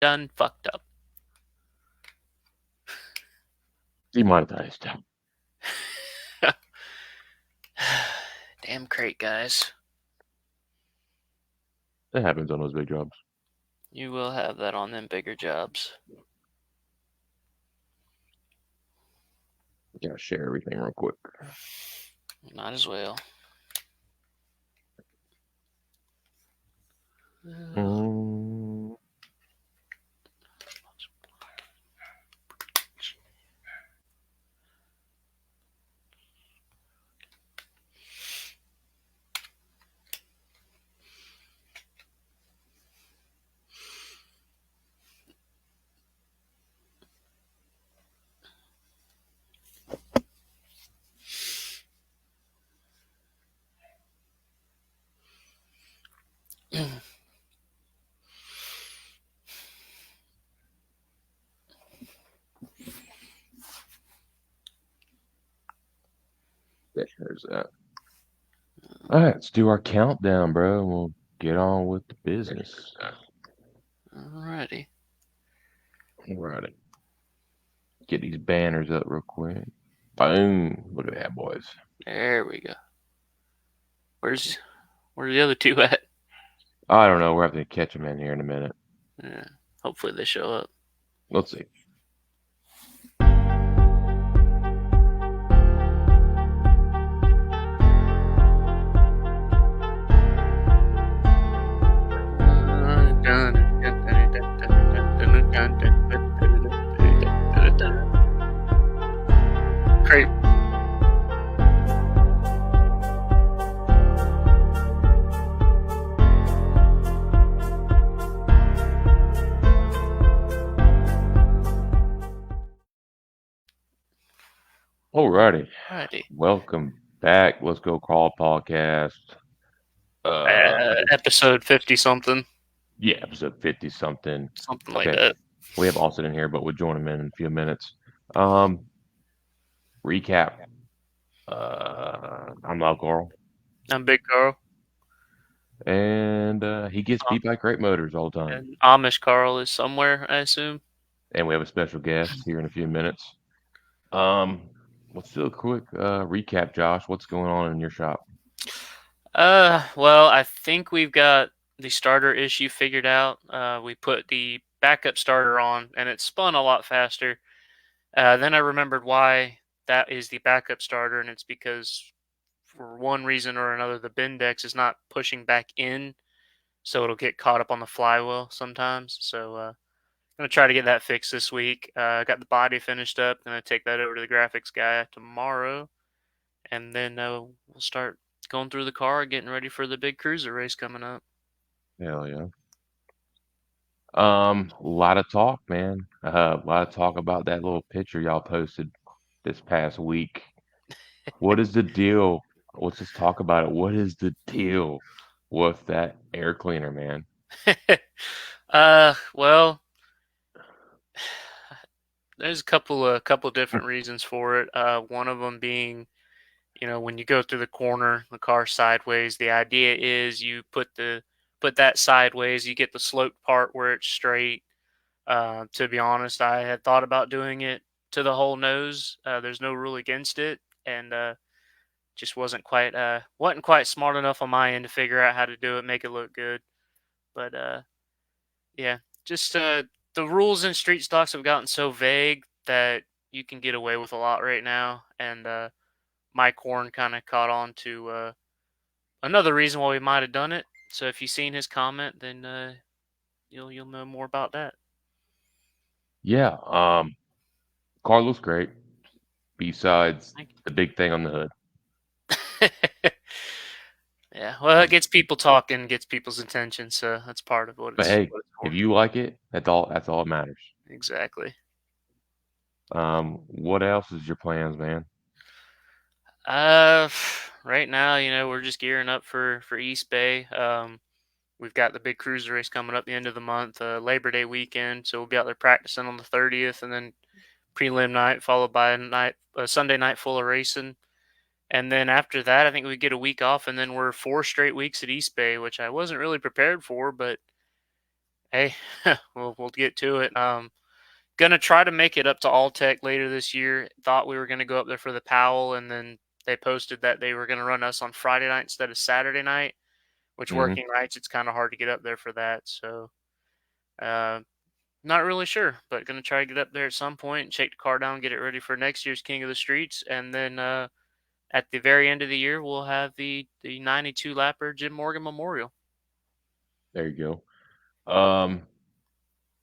done fucked up. Demonetized. Damn crate, guys. That happens on those big jobs. You will have that on them bigger jobs. Gotta share everything real quick. Might as well. Mm. There's that. All right, let's do our countdown, bro, and we'll get on with the business. Alrighty. Alrighty. Get these banners up real quick. Boom. Look at that, boys. There we go. Where's the other two at? I don't know. We're having to catch them in here in a minute. Yeah, hopefully they show up. Let's see. Great. Alrighty. Alrighty. Welcome back. Let's Go Crawl podcast. Episode 50 something. Yeah, episode 50 something. Something like that. We have Austin in here, but we'll join him in a few minutes. Recap. I'm Loud Carl. I'm Big Carl. And he gets beat by Great Motors all the time. And Amish Carl is somewhere, I assume. And we have a special guest here in a few minutes. Let's do a quick recap, Josh. What's going on in your shop? Well, I think we've got the starter issue figured out. We put the backup starter on, and it spun a lot faster. Then I remembered why that is the backup starter, and it's because for one reason or another, the Bindex is not pushing back in, so it'll get caught up on the flywheel sometimes. So I'm gonna try to get that fixed this week. Got the body finished up. Gonna take that over to the graphics guy tomorrow, and then we'll start going through the car, getting ready for the big cruiser race coming up. Hell yeah. A lot of talk, man. A lot of talk about that little picture y'all posted this past week. What is the deal? Let's just talk about it. What is the deal with that air cleaner, man? Well, there's a couple different reasons for it. One of them being, when you go through the corner, the car sideways. The idea is you put that sideways. You get the sloped part where it's straight. To be honest, I had thought about doing it to the whole nose. There's no rule against it, and just wasn't quite smart enough on my end to figure out how to do it, make it look good. But yeah, just the rules in street stocks have gotten so vague that you can get away with a lot right now, and Mike Horn kind of caught on to another reason why we might have done it. So if you've seen his comment, then you'll know more about that. Yeah, car looks great. Besides Thank the big thing on the hood. you. Yeah, well, it gets people talking, gets people's attention, so that's part of what But it's. hey, What it's if for. you like it, that's all that matters. Exactly. What else is your plans, man? Uh, right now, we're just gearing up for East Bay. We've got the big cruiser race coming up the end of the month, Labor Day weekend. So we'll be out there practicing on the 30th, and then prelim night followed by a Sunday night full of racing. And then after that, I think we get a week off, and then we're 4 straight weeks at East Bay, which I wasn't really prepared for, but Hey, we'll get to it. Gonna try to make it up to All Tech later this year. Thought we were gonna go up there for the Powell, and then they posted that they were gonna run us on Friday night instead of Saturday night. Which Hmm. working nights, it's kind of hard to get up there for that. So, uh, not really sure, but gonna try to get up there at some point and shake the car down, get it ready for next year's King of the Streets, and then at the very end of the year, we'll have the 92 lapper Jim Morgan Memorial. There you go.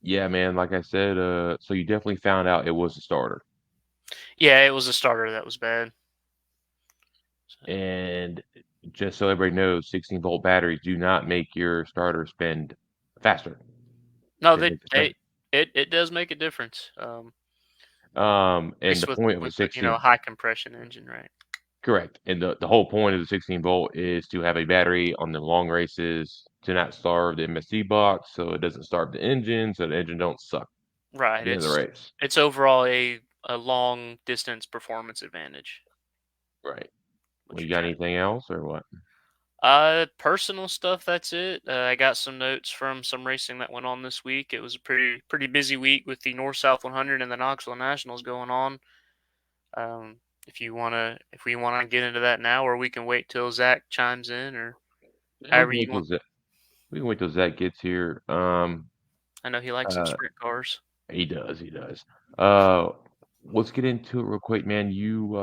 Yeah, man. Like I said, so you definitely found out it was a starter, Yeah, it was a starter that was bad. So, and just so everybody knows, 16-volt batteries do not make your starter spin faster. no, They make it slow. it does make a difference. At And least the point of a with the 16, high compression engine, right? correct. And the whole point of the 16 volt is to have a battery on the long races to not starve the MSC box, so it doesn't starve the engine, so the engine don't suck at Right. the end of the race. It's overall a long distance performance advantage, Right. what Well, you you're got trying to anything else or what? personal stuff, that's it. I got some notes from some racing that went on this week. It was a pretty busy week with the North South 100 and the Knoxville Nationals going on. If we wanna get into that now, or we can wait till Zach chimes in, or Yeah, however you want. we can wait till Zach gets here. I know he likes some Uh, sprint cars. he does. Uh, let's get into it real quick, man. You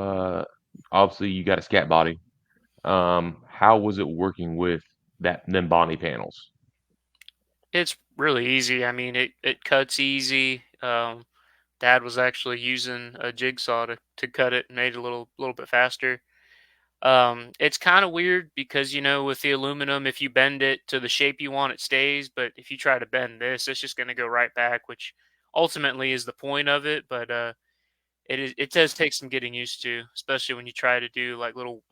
obviously you got a scat body. How was it working with them body panels? It's really easy. I mean, it cuts easy. Dad was actually using a jigsaw to cut it and made it a little bit faster. It's kind of weird because with the aluminum, if you bend it to the shape you want, it stays. But if you try to bend this, it's just going to go right back, which ultimately is the point of it. But it does take some getting used to, especially when you try to do like little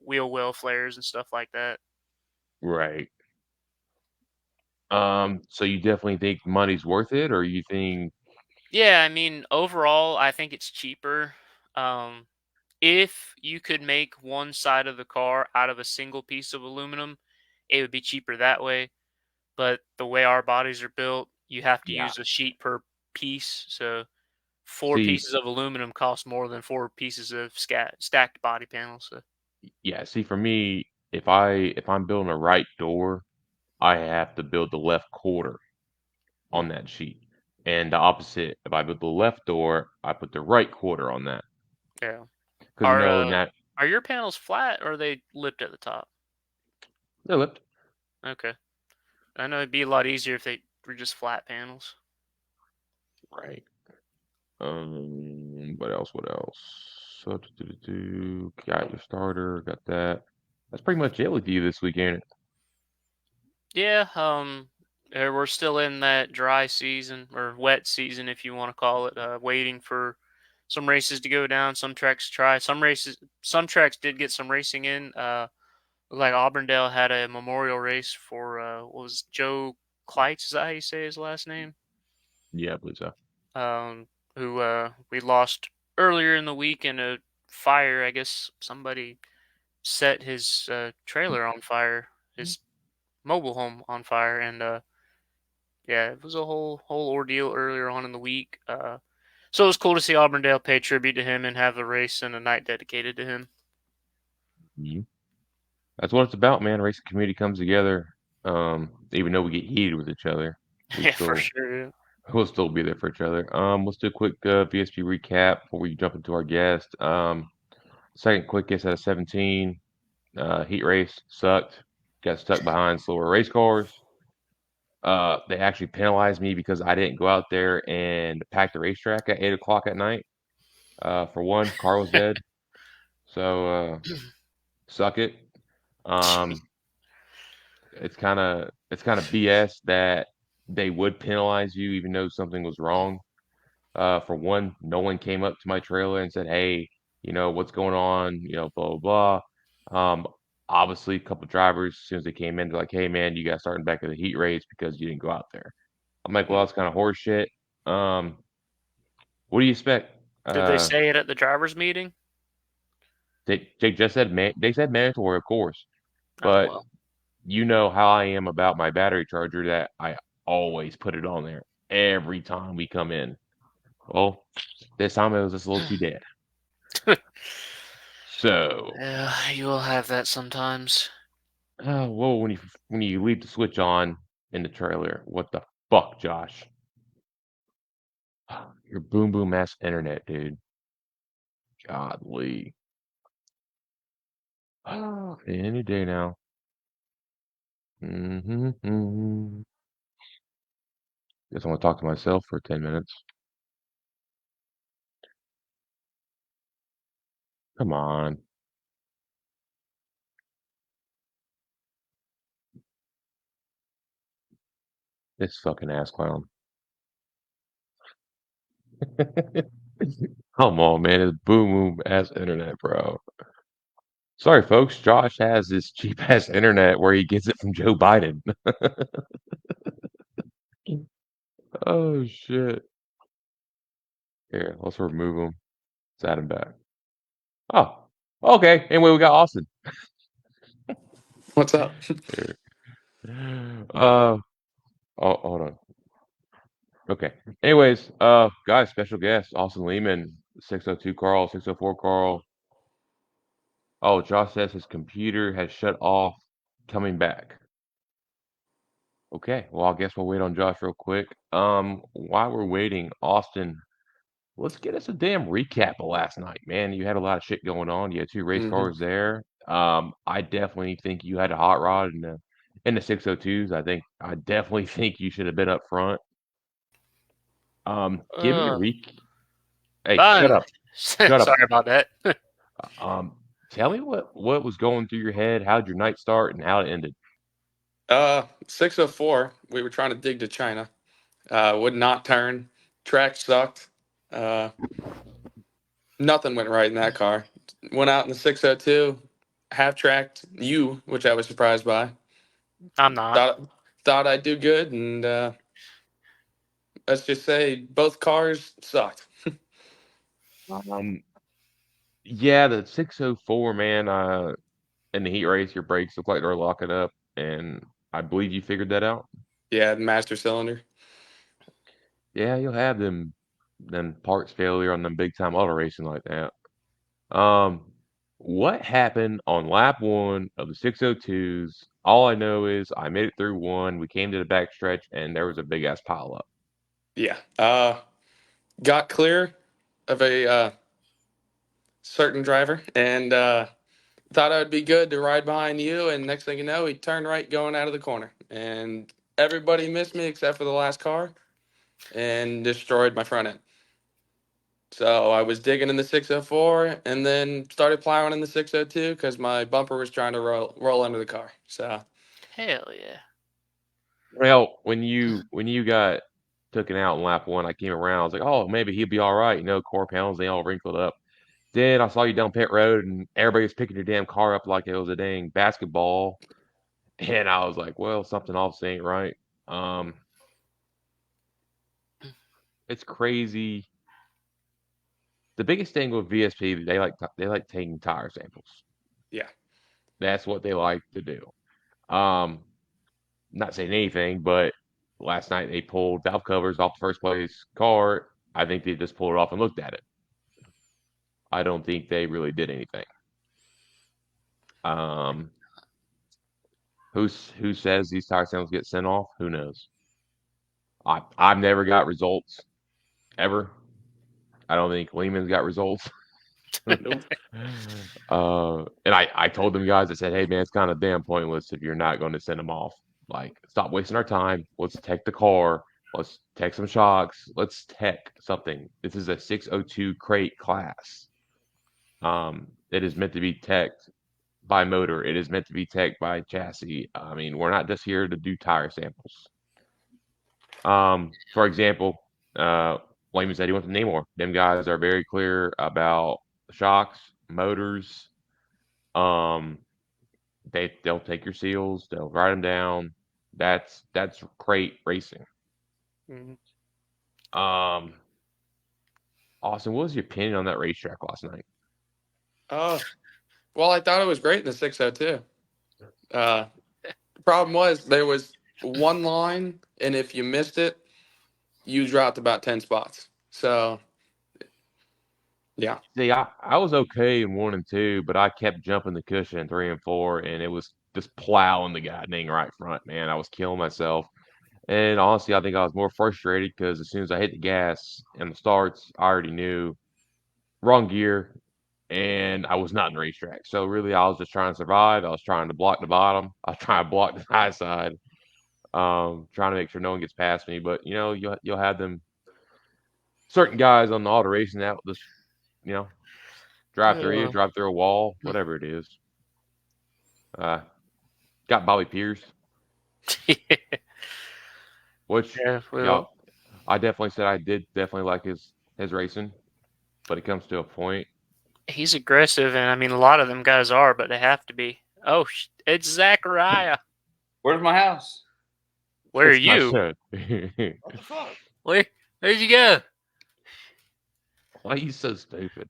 wheel well flares and stuff like that. Right. So you definitely think money's worth it, or you think, Yeah, I mean, overall, I think it's cheaper. Um, if you could make one side of the car out of a single piece of aluminum, it would be cheaper that way. But the way our bodies are built, you have to yeah. use a sheet per piece. So four See, pieces of aluminum cost more than four pieces of stacked body panels. So yeah, see for me, if I'm building a right door, I have to build the left quarter on that sheet. And the opposite, if I build the left door, I put the right quarter on that. yeah, Because in that are your panels flat or are they lipped at the top? they're lipped. Okay, I know it'd be a lot easier if they were just flat panels. Right. What else? What else? So, got your starter, got that. That's pretty much it with you this week, ain't it? Yeah, we're still in that dry season or wet season, if you want to call it, waiting for some races to go down. Some tracks try. Some tracks did get some racing in. Like Auburndale had a memorial race for what was Joe Kleitz? Is that how you say his last name? Yeah, I believe so. Um, who we lost earlier in the week in a fire. I guess somebody set his trailer on fire, his mobile home on fire, and yeah, it was a whole ordeal earlier on in the week. So it was cool to see Auburndale pay tribute to him and have a race and a night dedicated to him. Mhm. That's what it's about, man. Racing community comes together. Even though we get heated with each other, we Yeah, for still sure. we'll still be there for each other. Let's do a quick VSP recap before we jump into our guest. Second quickest out of 17. Heat race sucked. Got stuck behind slower race cars. They actually penalized me because I didn't go out there and pack the racetrack at 8 o'clock at night. For one, car was dead, so suck it. Um, it's kind of BS that they would penalize you even though something was wrong. For one, no one came up to my trailer and said, "Hey, what's going on?" Blah blah blah. Obviously, a couple drivers, as soon as they came in, they're like, "Hey, man, you got starting back at the heat race because you didn't go out there." I'm like, "Well, that's kind of horse shit." Um, what do you expect? Did they Uh, say it at the drivers' meeting? they just said they said mandatory, of course, Oh but well. you know how I am about my battery charger that I always put it on there every time we come in. Well, this time it was just a little too dead. So, Yeah, you will have that sometimes. well, when you leave the switch on in the trailer, what the fuck, Josh? Your boom boom ass internet, dude. Godly. Any day now. Mm-hmm. Guess I want to talk to myself for 10 minutes. Come on. This fucking ass clown. Come on, man. It's boom boom ass internet, bro. Sorry, folks. Josh has this cheap ass internet where he gets it from Joe Biden. Oh, shit. Here, let's remove him. Let's add him back. Oh, okay. Anyway, we got Austin. What's up? Here. Uh, oh, hold on. Okay. Anyways, guys, special guest, Austin Leamon, 602 Carl, 604 Carl. Oh, Josh says his computer has shut off, coming back. Okay, well, I guess we'll wait on Josh real quick. While we're waiting, Austin, let's get us a damn recap of last night, man. You had a lot of shit going on. You had two race hmm cars there. I definitely think you had a hot rod in the 602s. I definitely think you should have been up front. Give me a Uh, Hey, shut fine. up. Shut up. Sorry about that. Um, Tell me what was going through your head. How'd your night start and how it ended? 604. We were trying to dig to China. Would not turn. Track sucked. Uh, Nothing went right in that car. Went out in the 602. Half tracked you, which I was surprised by. I'm not. Thought thought I'd do good, and let's just say both cars sucked. Um, yeah, the 604, man, in the heat race, your brakes look like they're locking up, and I believe you figured that out. Yeah, master cylinder. Yeah, you'll have them parts failure on them big time auto racing like that. Um, what happened on lap one of the 602s? All I know is I made it through one. We came to the back stretch, and there was a big ass pile up. Yeah. Got clear of a certain driver, and thought I would be good to ride behind you, and next thing you know, he turned right going out of the corner, and everybody missed me except for the last car, and destroyed my front end. So I was digging in the 604, and then started plowing in the 602 because my bumper was trying to roll under the car. So Hell yeah. Well, when you got taken out in lap one, I came around. I was like, oh, maybe he'll be all right. Core panels they all wrinkled up. Then I saw you down pit road, and everybody was picking your damn car up like it was a dang basketball. And I was like, well, something obviously ain't right. Um, it's crazy. The biggest thing with VSP, they like taking tire samples. yeah, That's what they like to do. Um, Not saying anything, but last night they pulled valve covers off the first place car. I think they just pulled it off and looked at it. I don't think they really did anything. Um, who says these tire samples get sent off? Who knows? I've never got results ever. I don't think Lehman's got results. nope, And I told them guys, I said, hey man, it's kind of damn pointless if you're not going to send them off. Like, stop wasting our time. Let's tech the car. Let's tech some shocks. Let's tech something. This is a 602 crate class. It is meant to be teched by motor. It is meant to be teched by chassis. I mean, we're not just here to do tire samples. For example, Lehman said he went to Namor. Them guys are very clear about shocks, motors. Um, they'll take your seals, they'll write them down. That's crate racing. Mhm. Um, Austin, what was your opinion on that racetrack last night? uh, well, I thought it was great in the 602. The problem was there was one line, and if you missed it, you dropped about 10 spots. So, yeah. See, I was okay in 1 and 2, but I kept jumping the cushion in 3 and 4, and it was just plowing the guy dang right front, man. I was killing myself. And honestly, I think I was more frustrated because as soon as I hit the gas and the starts, I already knew wrong gear, and I was not in the racetrack. So really, I was just trying to survive. I was trying to block the bottom. I was trying to block the high side, trying to make sure no one gets past me. But you'll have them certain guys on the auto racing that will just you know drive through you, Oh. drive through a wall, whatever it is. Uh, got Bobby Pierce, which Yeah, y'all, well, I definitely said I did definitely like his racing, but it comes to a point. he's aggressive, and I mean, a lot of them guys are, but they have to be. Oh, it's Zachariah. Where's my house? Where are It's my you? son. What the fuck? Where'd you go? Why are you so stupid?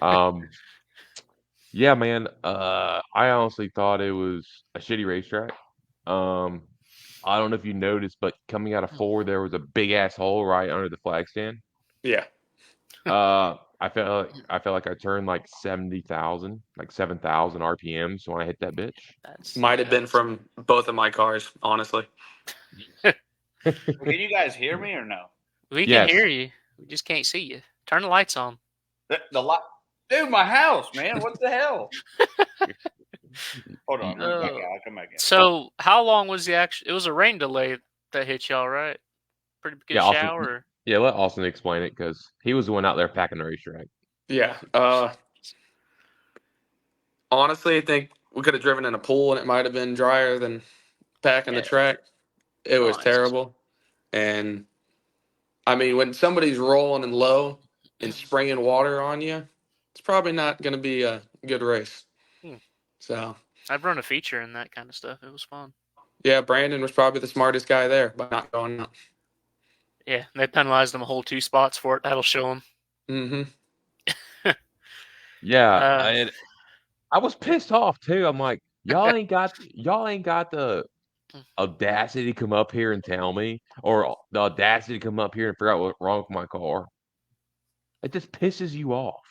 Um, yeah, man. I honestly thought it was a shitty racetrack. Um, I don't know if you noticed, but coming out of four, there was a big ass hole right under the flag stand. Yeah. I felt like I turned like 70,000, like 7,000 RPMs when I hit that bitch. That's Might have been from both of my cars, honestly. Well, can you guys hear me or no? we can Yes. hear you. We just can't see you. Turn the lights on. The lot, dude. My house, man. What the hell? Hold on. Let me back out. I'll come back in. So, how long was the actual? It was a rain delay that hit y'all, right? Pretty good Yeah, Austin. shower. Yeah, let Austin explain it because he was the one out there packing the racetrack. Yeah. Honestly, I think we could have driven in a pool and it might have been drier than packing the Yeah. track. It was Nice. terrible. And I mean, when somebody's rolling and low and spraying water on you, it's probably not going to be a good race. Hmm. So, I've run a feature in that kind of stuff. It was fun. yeah, Brandon was probably the smartest guy there by not going out. Yeah, they penalized them a whole 2 spots for it. That'll show them. Mm-hmm. Yeah, Uh, I was pissed off too. I'm like, y'all ain't got the audacity to come up here and tell me, or the audacity to come up here and figure out what's wrong with my car. It just pisses you off.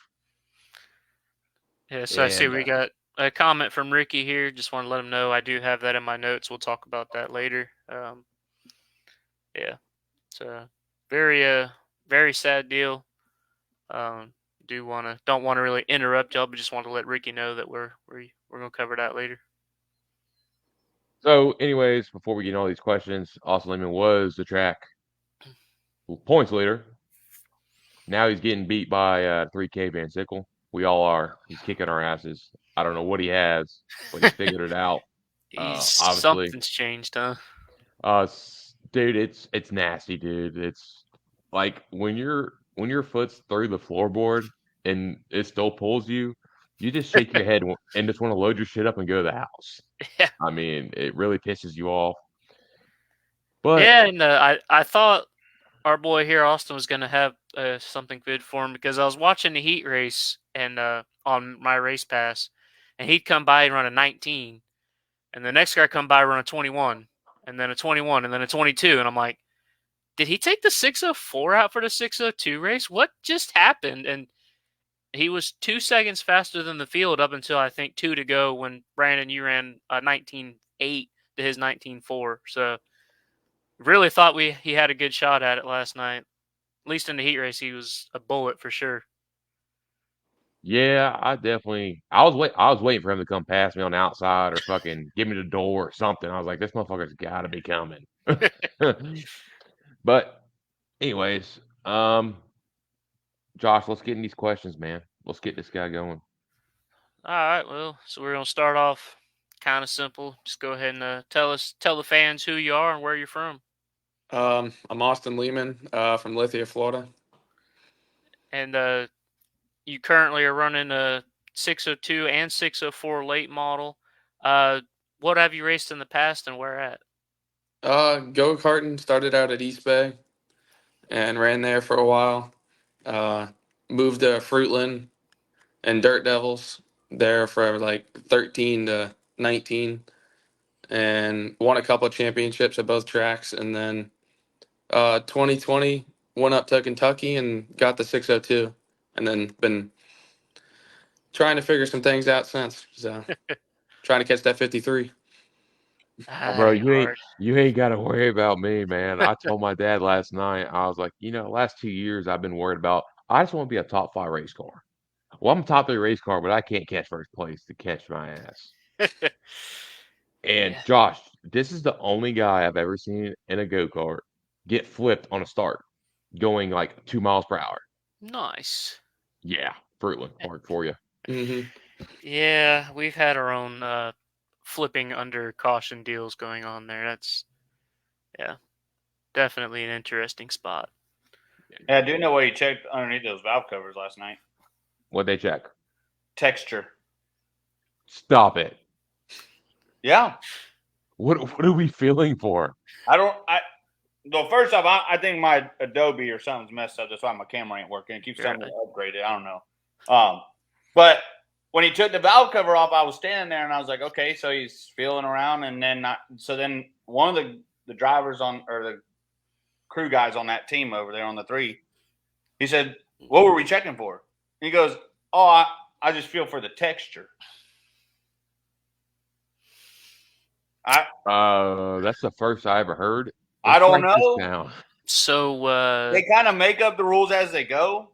yeah, so I see And we got a comment from Ricky here. Just want to let him know I do have that in my notes. We'll talk about that later. Yeah, it's a very sad deal. Don't want to really interrupt y'all, but just want to let Ricky know that we're gonna cover that later. so, anyways, before we get into all these questions, Austin Leamon was the track points leader. Now he's getting beat by 3K Van Sickle. We all are. He's kicking our asses. I don't know what he has, but he's figured it out. Obviously, Something's changed, huh? dude, it's nasty, dude. It's like when your foot's through the floorboard and it still pulls you, you just shake your head and just want to load your shit up and go to the house. Yeah, I mean, it really pisses you off. But yeah, and I thought our boy here Austin was gonna have something good for him because I was watching the heat race and on my race pass, and he'd come by and run a 19, and the next guy come by run a 21, and then a 21, and then a 22, and I'm like, did he take the 604 out for the 602 race? What just happened? And he was 2 seconds faster than the field up until I think 2 to go when Brandon you ran a 19.8 to his 19.4. So really thought he had a good shot at it last night. At least in the heat race, he was a bullet for sure. yeah, I was waiting for him to come past me on the outside or fucking give me the door or something. I was like, this motherfucker's gotta be coming. But anyways, Josh, let's get in these questions, man. Let's get this guy going. All right, well, so we're gonna start off kind of simple. Just go ahead and tell the fans who you are and where you're from. I'm Austin Leamon from Lithia, Florida. And you currently are running a 602 and 604 late model. What have you raced in the past and where at? Go-karting, started out at East Bay and ran there for a while. Uh, moved to Fruitland and Dirt Devils there for like 13 to 19. and won a couple of championships at both tracks. And then 2020 went up to Kentucky and got the 602, and then been trying to figure some things out since. So trying to catch that 53. Bro, Ain't hard. you ain't got to worry about me, man. I told my dad last night, I was like, last 2 years I've been worried about. I just want to be a top 5 race car. Well, I'm a top 3 race car, but I can't catch first place to catch my ass. And Yeah. Josh, this is the only guy I've ever seen in a go-kart get flipped on a start, going like 2 miles per hour. Nice. Yeah, Fruitland Park for you. Mm-hmm. Yeah, we've had our own flipping under caution deals going on there. That's definitely an interesting spot. Yeah, I do know what he checked underneath those valve covers last night. What'd they check? Texture. Stop it. Yeah. What are we feeling for? Well, first off, I think my Adobe or something's messed up. That's why my camera ain't working. It keeps telling me Right. to upgrade it. I don't know. But when he took the valve cover off, I was standing there and I was like, okay, so he's feeling around, and then then one of the drivers or the crew guys on that team over there on the 3, he said, "What were we checking for?" And he goes, "Oh, I just feel for the texture." That's the first I ever heard. I Let's don't break this know. down. So They kind of make up the rules as they go.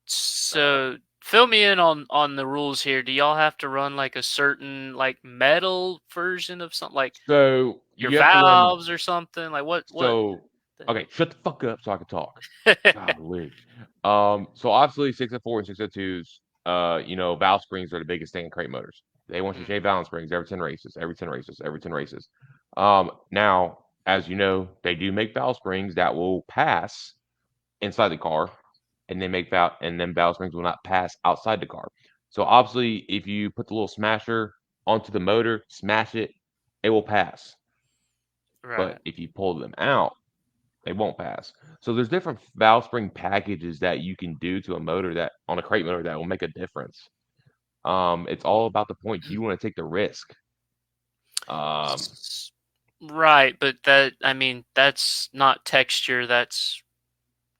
so fill me in on the rules here. Do y'all have to run like a certain like metal version of something, like So your you have to run. valves or something? Like what So okay, shut the fuck up so I can talk. Golly. So obviously 604 and 602s, valve springs are the biggest thing in crate motors. They want you to change valve springs every 10 races, every 10 races, every 10 races. Now, as you know, they do make valve springs that will pass inside the car, and then valve springs will not pass outside the car. So obviously, if you put the little smasher onto the motor, smash it, it will pass. Right. But if you pull them out, they won't pass. So there's different valve spring packages that you can do to a motor that on a crate motor that will make a difference. It's all about the point. Do you want to take the risk? Right, but that's not texture. That's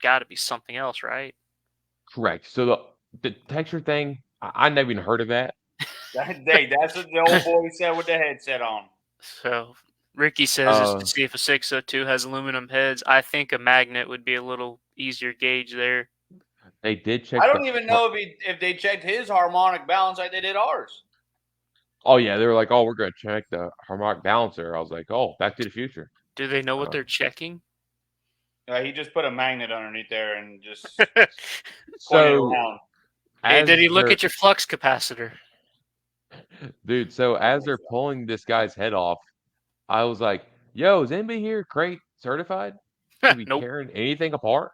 got to be something else, right? Correct. So the texture thing, I never even heard of that. That's what the old boy said with the headset on. So Ricky says is to see if a 602 has aluminum heads. I think a magnet would be a little easier gauge there. They did check. I don't even know if they checked his harmonic balance like they did ours. Oh yeah, they were like, "Oh, we're gonna check the harmonic balancer." I was like, "Oh, Back to the Future." Do they know what they're checking? He just put a magnet underneath there and just pointed So, around. Hey, did he look at your flux capacitor? dude? So as they're pulling this guy's head off, I was like, "Yo, is anybody here crate certified to be Nope. tearing anything apart?"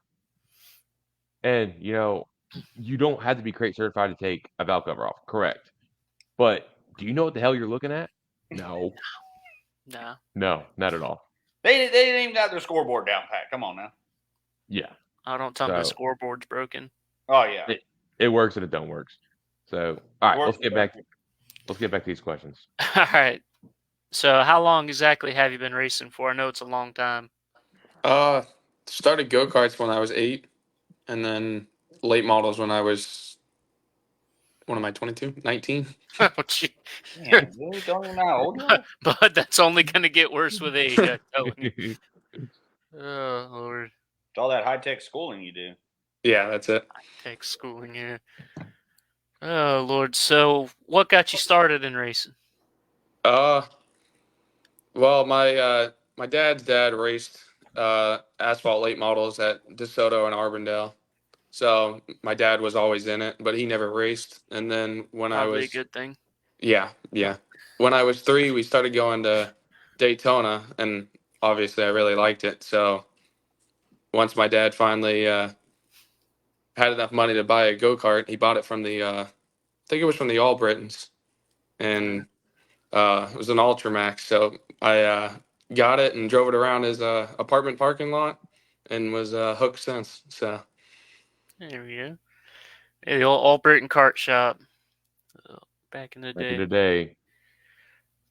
And you don't have to be crate certified to take a valve cover off, correct? But do you know what the hell you're looking at? No, No. no, not at all. They didn't even got their scoreboard down pat. Come on now. Yeah. Oh, don't tell me the So scoreboard's broken. Oh yeah. it works and it don't works. So all right, Works let's get back to these questions. All right. So how long exactly have you been racing for? I know it's a long time. Started go-karts when I was 8, and then late models when I was, what am I, 22? 19? Oh, gee. Damn, really? Don't even know how old you are? But that's only going to get worse with age, I'm telling you. Oh, Lord. It's all that high-tech schooling you do. Yeah, that's it. Tech schooling, yeah. Oh, Lord. So what got you started in racing? Well, my dad's dad raced asphalt late models at DeSoto and Arbondale. So my dad was always in it, but he never raced. And then when I Probably a was, good thing. yeah. When I was 3, we started going to Daytona, and obviously I really liked it. So once my dad finally had enough money to buy a go-kart, he bought it from I think it was from the All Britons, and it was an Ultramax. So I got it and drove it around his apartment parking lot, and was hooked since. So There we go. Yeah, the old Albertan Kart Shop. Back in the Back in day. the day,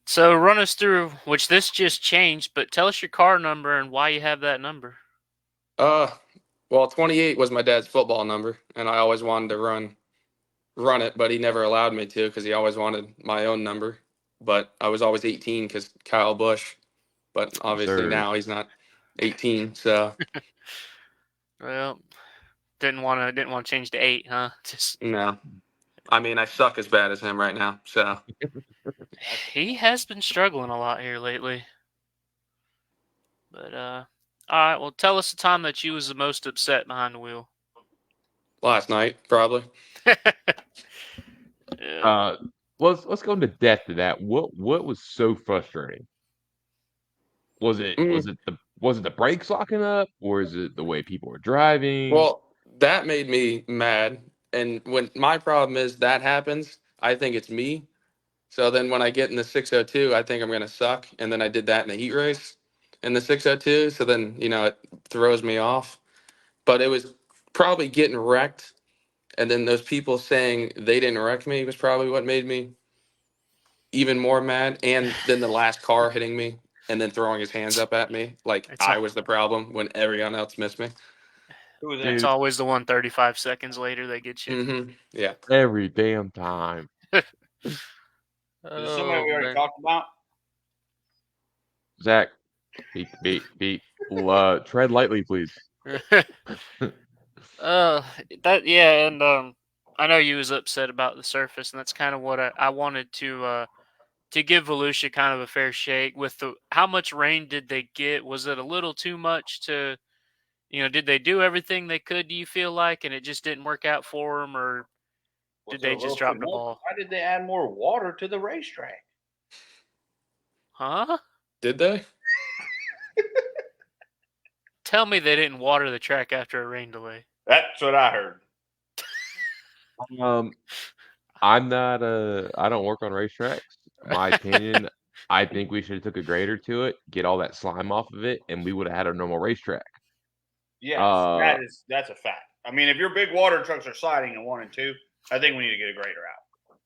So run us through, which this just changed, but tell us your car number and why you have that number. Well, 28 was my dad's football number, and I always wanted to run it, but he never allowed me to because he always wanted my own number. But I was always 18 because Kyle Busch. But Yes, obviously sir. now he's not 18, so Well, didn't want to change to 8, huh? Just no. I mean, I suck as bad as him right now. So he has been struggling a lot here lately. But all right, well, tell us the time that you was the most upset behind the wheel. last night, probably. Yeah. Let's go into depth to that. What was so frustrating? Was it Mm, was it the was it the brakes locking up, or is it the way people were driving? well, that made me mad. And when my problem is that happens, I think it's me. So then when I get in the 602, I think I'm going to suck. And then I did that in the heat race in the 602. So then, it throws me off. But it was probably getting wrecked. And then those people saying they didn't wreck me was probably what made me even more mad. And then the last car hitting me and then throwing his hands up at me like It's I all, was the problem when everyone else missed me. Who was that? it's Dude, always the one 35 seconds later that gets you. Yeah. every damn time. Is it somebody Oh we already man. talked about? Zach, beep. Tread lightly, please. uh, that yeah, and I know you was upset about the surface, and that's kind of what I wanted to give Volusia kind of a fair shake with the how much rain did they get? Was it a little too much to, did they do everything they could? Do you feel like, and it just didn't work out for them, or Was did it a they just little too drop the much? ball? Why did they add more water to the racetrack? Huh? Did they? Tell me they didn't water the track after a rain delay. That's what I heard. Um, I don't work on racetracks. My opinion, I think we should have took a grader to it, get all that slime off of it, and we would have had a normal racetrack. Yes, Uh, that's a fact. I mean, if your big water trucks are sliding in 1 and 2, I think we need to get a grader out.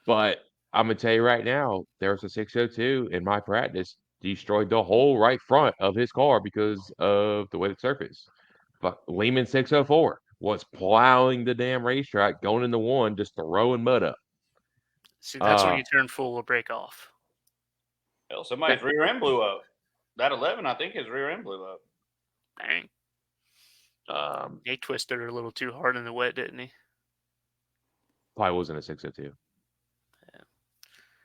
but I'm gonna tell you right now, there was a 602 in my practice destroyed the whole right front of his car because of the way the surface. But Leamon 604 was plowing the damn racetrack, going into one, just throwing mud up. See, that's when Uh, you turn full or break off. Hell, somebody's rear end blew up. That 11, I think his rear end blew up. Dang. um, He twisted her a little too hard in the wet, didn't he? probably wasn't a 602.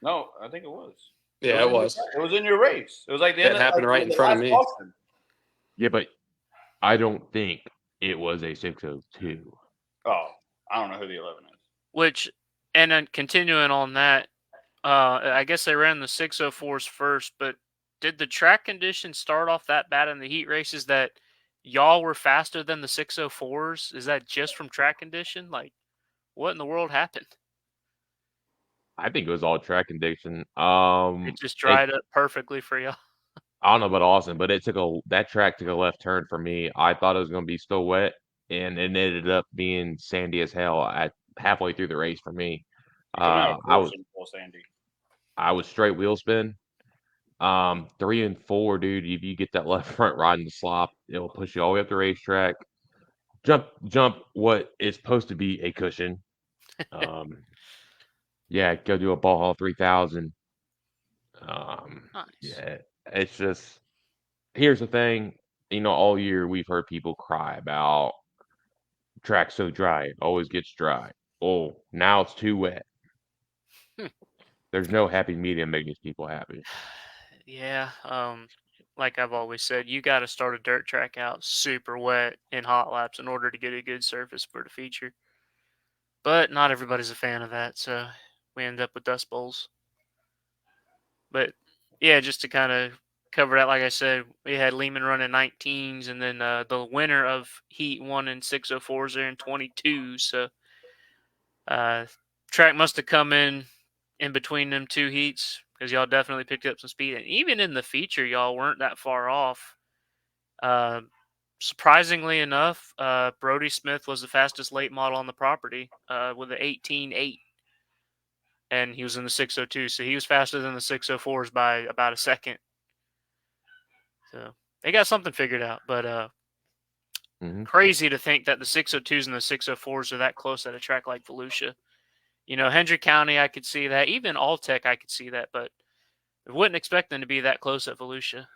No, I think it was. Yeah, it was. It was in your race. It was like the end It of happened right in the front of last me. caution. Yeah, but I don't think it was a 602. Oh, I don't know who the 11 is. Which, and then continuing on that, I guess they ran the 604s first, but did the track conditions start off that bad in the heat races that y'all were faster than the 604s? Is that just from track condition? Like, what in the world happened? I think it was all track condition. It just It dried up perfectly for y'all. I don't know about Austin, but that track took a left turn for me. I thought it was gonna be still wet, and it ended up being sandy as hell at halfway through the race for me. You're coming out of I course was in full Sandy. I was straight wheel spin. 3 and 4, dude. If you get that left front ride in the slop, it'll push you all the way up the racetrack. Jump what is supposed to be a cushion. Um, yeah, go do a ball hall 3000. Nice. Yeah, it's just here's the thing. All year we've heard people cry about track so dry, it always gets dry. Oh, now it's too wet. There's no happy medium making these people happy. Yeah. Like I've always said, you got to start a dirt track out super wet in hot laps in order to get a good surface for the feature. But not everybody's a fan of that, so we end up with dust bowls. But yeah, just to kind of cover that, like I said, we had Leamon running 19s, and then the winner of Heat 1 and 604s there in 22. So uh, track must have come in between them two heats because y'all definitely picked up some speed. And even in the feature, y'all weren't that far off. Uh, Surprisingly enough, Brody Smith was the fastest late model on the property with an 18.8. and he was in the 602, so he was faster than the 604s by about a second. So they got something figured out, but crazy to think that the 602s and the 604s are that close at a track like Volusia. Hendrick County, I could see that. Even Alltech, I could see that, but I wouldn't expect them to be that close at Volusia.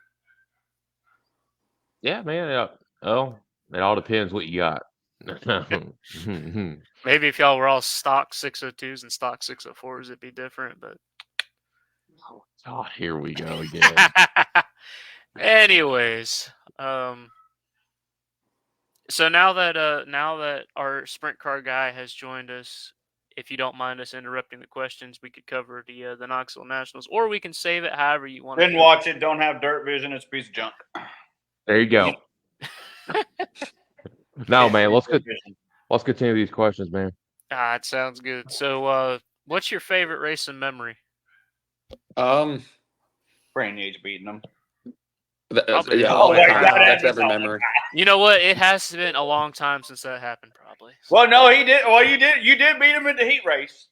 Yeah, man. Well, it all depends what you got. Maybe if y'all were all stock 602s and stock 604s, it'd be different, but Oh, here we go again. anyways, so now that our sprint car guy has joined us, if you don't mind us interrupting the questions, we could cover the Knoxville Nationals, or we can save it however you want. Didn't watch it. Don't have dirt vision. It's a piece of junk. There you go. No, man. Let's continue these questions, man. It sounds good. So, what's your favorite racing memory? Brand Yates beating them. Probably all the the time. time. That's every memory. You know what? It has been a long time since that happened, probably. Well, no, he did. Well, you did beat him in the heat race.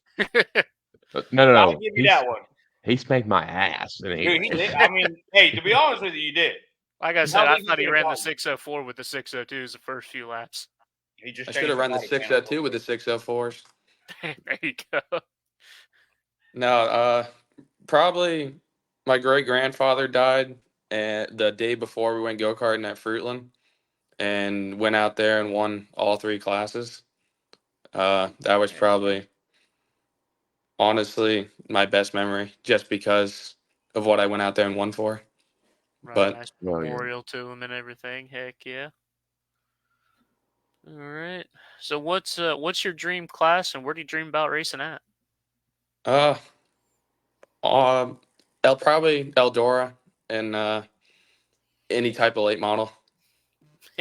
No. I'll give you that one. He spanked my ass. Dude, he did. I mean, hey, to be honest with you, you did. Like I said, I thought he ran the 604 with the 602s the first few laps. I should have run the 602 with the 604s. There you go. No, probably my great-grandfather died the day before we went go-karting at Fruitland and went out there and won all 3 classes. That was probably, honestly, my best memory just because of what I went out there and won for. Right, But nice memorial to him and everything. Heck yeah. All right. So what's your dream class, and where do you dream about racing at? probably Eldora and any type of late model.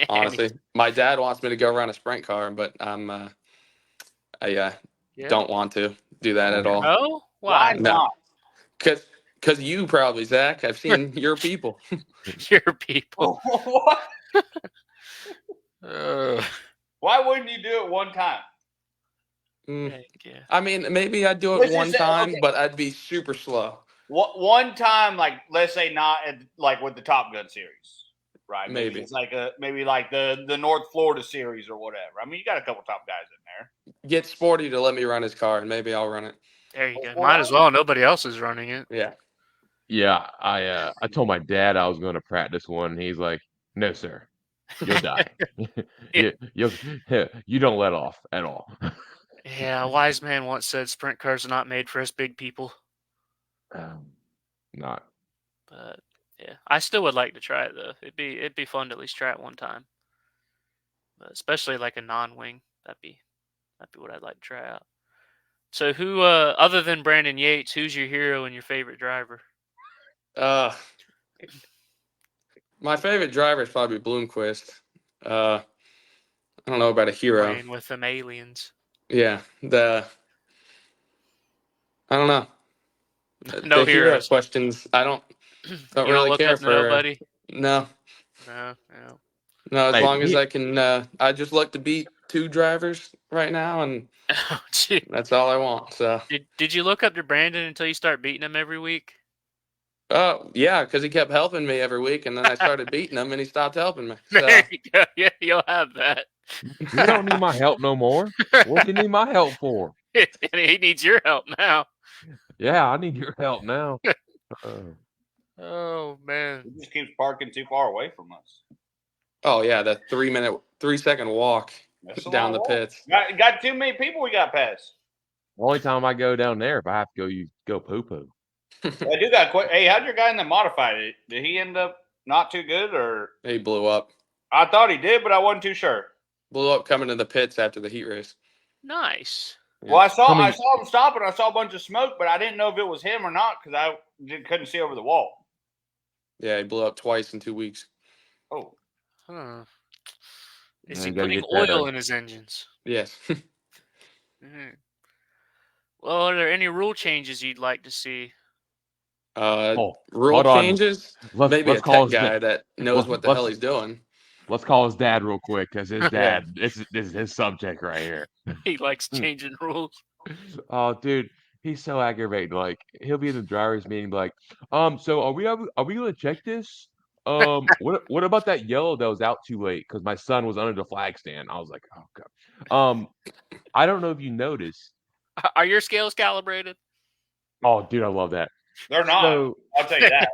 Honestly, my dad wants me to go run a sprint car, but I don't want to do that at all. Oh, why not? Because you probably, Zach. I've seen your people. Your people. What? Why wouldn't you do it one time? Yeah. I mean, maybe I'd do it one time, but I'd be super slow. One time, like let's say not like with the Top Gun series, right? Maybe it's like the North Florida series or whatever. I mean, you got a couple top guys in there. Get Sporty to let me run his car, and maybe I'll run it. There you go. Might as well. Nobody else is running it. Yeah. Yeah, I told my dad I was going to practice one, and he's like, "No, sir, you'll die. You don't let off at all." Yeah, a wise man once said, "Sprint cars are not made for us big people." Not. But yeah, I still would like to try it though. It'd be fun to at least try it one time. But especially like a non-wing, that'd be what I'd like to try out. So who, other than Brandon Yates, who's your hero and your favorite driver? My favorite driver is probably Bloomquist. I don't know about a hero. Playing with them aliens. Yeah, I don't know. No the heroes. Questions. I don't really look care up for nobody. No. As long as I can. I just look to beat 2 drivers right now, and that's all I want. So. Did you look up to Brandon until you start beating him every week? Yeah, because he kept helping me every week, and then I started beating him, and he stopped helping me. So. There you go. Yeah, you'll have that. You don't need my help no more. What do you need my help for? He needs your help now. Yeah, I need your help now. Oh man, he just keeps parking too far away from us. Oh yeah, the 3-second walk down the pits. Got too many people we got past. The only time I go down there if I have to go poo poo. I do got hey, how'd your guy in the modified it? Did he end up not too good or he blew up? I thought he did, but I wasn't too sure. Blew up coming to the pits after the heat race. Nice. Yeah. Well, I saw him stop and I saw a bunch of smoke, but I didn't know if it was him or not because I couldn't see over the wall. Yeah, he blew up twice in 2 weeks. Oh. Huh. Is he putting oil in his engines? Yes. Well, are there any rule changes you'd like to see? Rule changes? Maybe a tech guy that knows what the hell he's doing. Let's call his dad real quick because his dad, this is his subject right here. He likes changing rules. Oh, dude, He's so aggravated. Like he'll be in the drivers' meeting, like, so are we gonna check this? What about that yellow that was out too late? Because my son was under the flag stand. I was like, oh god. I don't know if you noticed. Are your scales calibrated? Oh, dude, I love that. They're not. So I'll tell you that.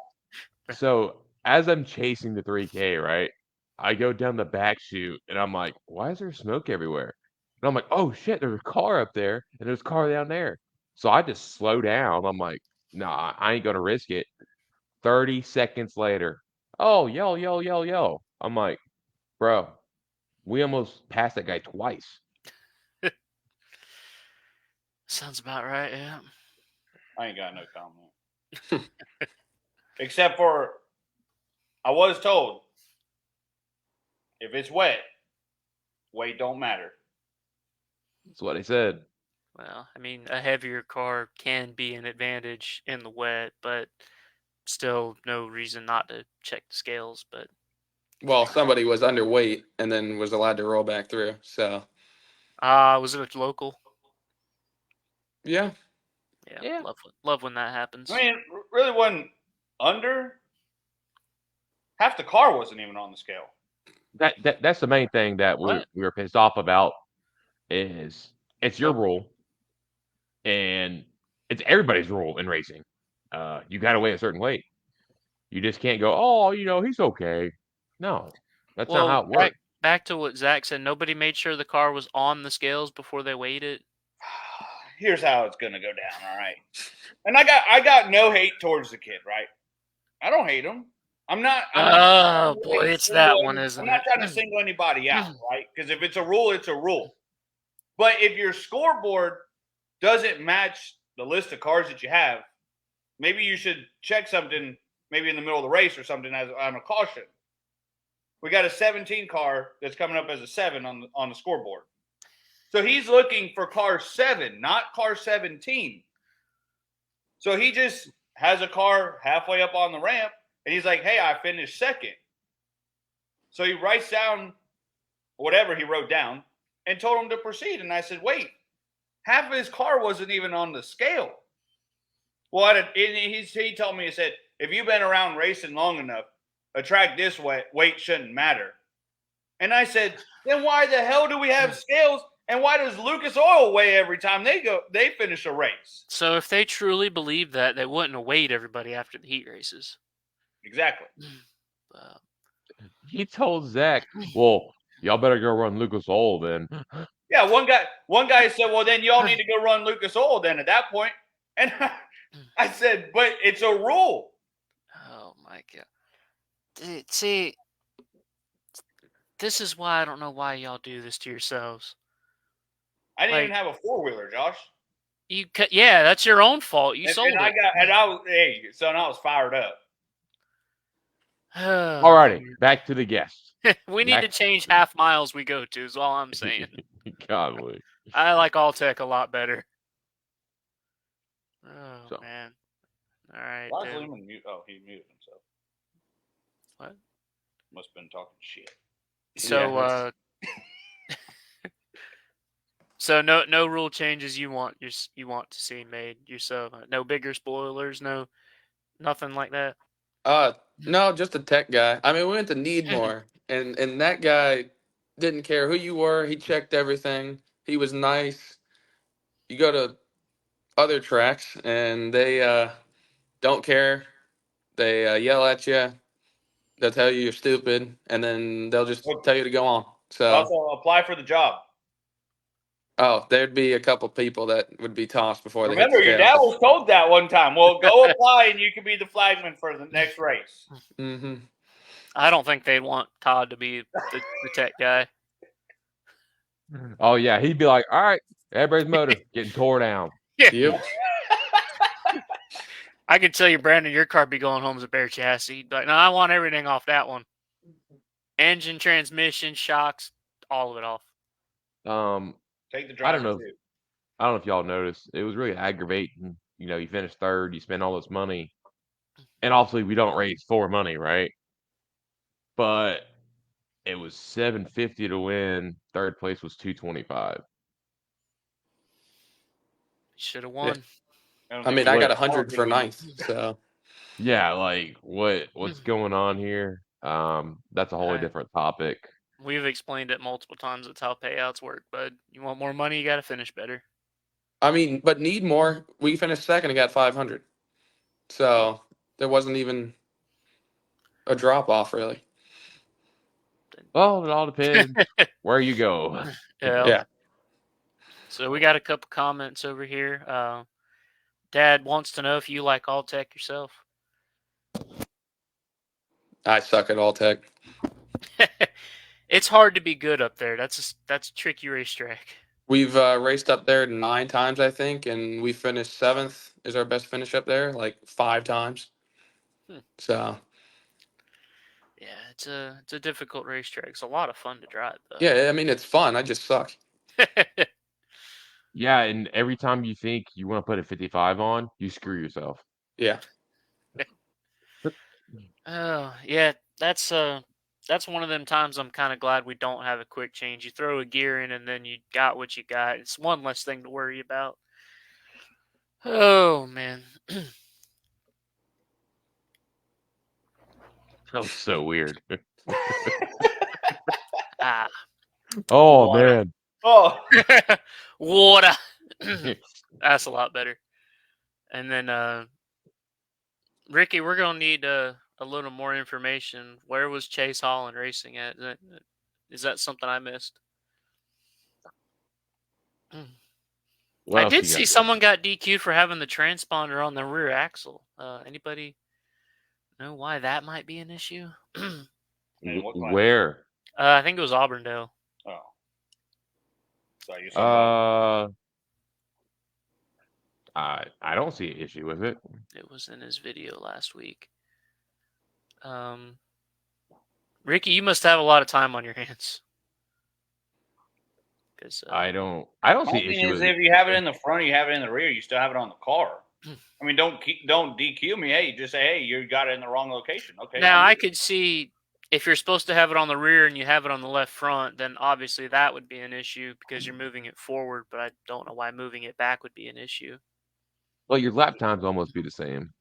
So as I'm chasing the 3K, right, I go down the back chute and I'm like, why is there smoke everywhere? And I'm like, oh shit, there's a car up there and there's a car down there. So I just slow down. I'm like, nah, I ain't gonna risk it. 30 seconds later, oh, yell, yell, yell, yell. I'm like, bro, we almost passed that guy twice. Sounds about right. Yeah. I ain't got no comment. Except for, I was told, if it's wet, weight don't matter. That's what I said. Well, I mean, a heavier car can be an advantage in the wet, but still no reason not to check the scales. But Well, somebody was underweight and then was allowed to roll back through. So was it a local? yeah, Yeah, Yeah. love when that happens. I mean, it really wasn't under. Half the car wasn't even on the scale. That's the main thing that we were pissed off about is it's your Nope. rule and it's everybody's rule in racing. You got to weigh a certain weight. You just can't go, oh, he's okay. No, that's not how Well, it works. back to what Zach said. Nobody made sure the car was on the scales before they weighed it. Here's how it's gonna go down, all right. And I got no hate towards the kid, right? I don't hate him. I'm not Oh boy, it's that one, I'm isn't not it? trying to single anybody out, right? Because if it's a rule, it's a rule. But if your scoreboard doesn't match the list of cars that you have, maybe you should check something maybe in the middle of the race or something as on a caution. We got a 17 car that's coming up as a 7 on the scoreboard. So he's looking for car 7, not car 17. So he just has a car halfway up on the ramp, and he's like, hey, I finished second. So he writes down whatever he wrote down and told him to proceed. And I said, wait, half of his car wasn't even on the scale. Well, he told me, he said, if you've been around racing long enough, a track this weight shouldn't matter. And I said, then why the hell do we have scales? And why does Lucas Oil weigh every time they finish a race? So if they truly believed that, they wouldn't have weighed everybody after the heat races. Exactly. He told Zach, well, y'all better go run Lucas Oil then. Yeah, one guy said, well, then y'all need to go run Lucas Oil then at that point. And I said, but it's a rule. Oh my god. See, this is why I don't know why y'all do this to yourselves. I didn't even have a 4-wheeler, Josh. Yeah, that's your own fault. You sold it. I was fired up. Alrighty, back to the guests. We need to change half miles we go to, is all I'm saying. Golly. I like Alltech a lot better. Oh, man. All right. Why is Leamon mute? Oh, he muted himself. What? Must have been talking shit. So, so no rule changes you want to see made yourself. No bigger spoilers. No, nothing like that. No, just a tech guy. I mean, we went to Needmore, and that guy didn't care who you were. He checked everything. He was nice. You go to other tracks, and they don't care. They yell at you. They'll tell you you're stupid, and then they'll just tell you to go on. So also apply for the job. Oh, there'd be a couple people that would be tossed before Remember, they hit your the dad scale. was told that one time. Well, go apply and you can be the flagman for the next race. Mm-hmm. I don't think they'd want Todd to be the tech guy. Oh yeah, he'd be like, all right, everybody's motor getting tore down. Yep. I can tell you, Brandon, your car be going home as a bare chassis. But no, I want everything off that one. Engine, transmission, shocks, all of it off. Take the I driver don't know. too. I don't know if y'all noticed. It was really aggravating. You finish third, you spend all this money, and obviously we don't raise for money, right? But it was $750 to win. Third place was $225. Should have won. I mean, I got What? 100 for ninth, so Yeah, like what's going on here? That's a wholly different topic. We've explained it multiple times. That's how payouts work, bud. You want more money, you got to finish better. I mean, but need more. We finished second and got 500, so there wasn't even a drop off really. Well, it all depends where you go. Yeah. Yeah, So we got a couple comments over here. Dad wants to know if you like all tech yourself. I suck at all tech. It's hard to be good up there. That's a tricky racetrack. We've raced up there 9 times, I think, and we finished 7th. Is our best finish up there, like 5 times. So Yeah, it's a difficult racetrack. It's a lot of fun to drive though. yeah, I mean it's fun. I just suck. Yeah, and every time you think you want to put a 55 on, you screw yourself. Yeah. Oh yeah, that's one of them times I'm kind of glad we don't have a quick change. You throw a gear in and then you got what you got. It's one less thing to worry about. Oh man. That was so weird. Ah. Oh Water. man. Oh, Water. That's a lot better. And then Ricky, we're gonna need a little more information. Where was Chase Holland racing at? Is that something I missed? What I else did you see got? someone got DQ'd for having the transponder on the rear axle. Anybody know why that might be an issue? and what class? Where? I think it was Auburndale. Oh, so you saw I don't see an issue with it. It was in his video last week. Ricky, you must have a lot of time on your hands. Cause, I don't My see an thing issue is, with if you have it in the front, you have it in the rear. You still have it on the car. I mean, don't DQ me. Hey, just say, hey, you got it in the wrong location. Okay. now I could see if you're supposed to have it on the rear and you have it on the left front, then obviously that would be an issue because you're moving it forward. But I don't know why moving it back would be an issue. Well, your lap times almost be the same.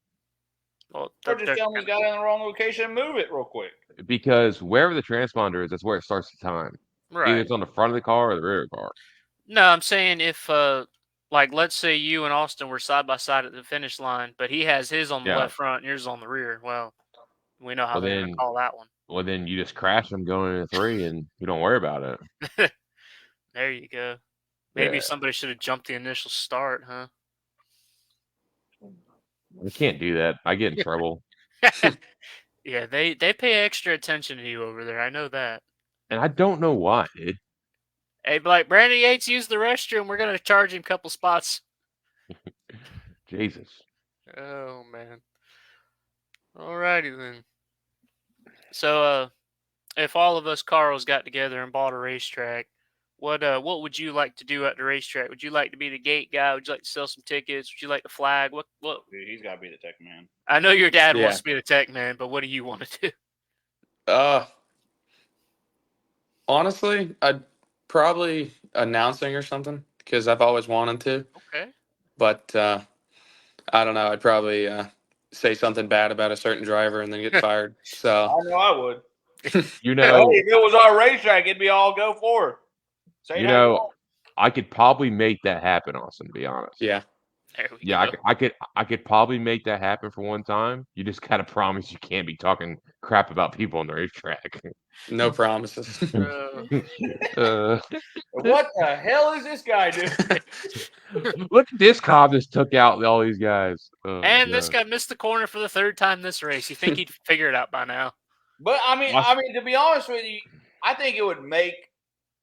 Well, Or just tell me you got it in the wrong location and move it real quick. Because wherever the transponder is, that's where it starts the time. Either right. it's on the front of the car or the rear of the car. No, I'm saying if like let's say you and Austin were side by side at the finish line, but he has his on the Yeah. left front and yours on the rear. Well, we know how Well, they're gonna call that one. Well, then you just crash them going into 3 and you don't worry about it. There you go. Maybe Yeah. somebody should have jumped the initial start, huh? I can't do that. I get in trouble. Yeah, they pay extra attention to you over there. I know that. And I don't know why, dude. Hey, like Brandon Yates used the restroom. We're gonna charge him a couple spots. Jesus. Oh man. Alrighty then. So, if all of us Carls got together and bought a racetrack, what would you like to do at the racetrack? Would you like to be the gate guy? Would you like to sell some tickets? Would you like to flag? What? Dude, he's got to be the tech man. I know your dad Yeah. wants to be the tech man, but what do you want to do? Honestly, I'd probably announcing or something because I've always wanted to. Okay. But I don't know. I'd probably say something bad about a certain driver and then get fired. So I know I would. You Hey, know, if it was our racetrack, it'd be all go for it. Say you how you know, want. I could probably make that happen, Austin, to be honest. yeah, There we Yeah, go. I could probably make that happen for one time. You just gotta promise you can't be talking crap about people on the racetrack. no promises. uh, What the hell is this guy doing? look at this cop just took out all these guys. Oh, And this God. guy missed the corner for the third time this race. You think he'd figure it out by now? But I mean, to be honest with you, I think it would make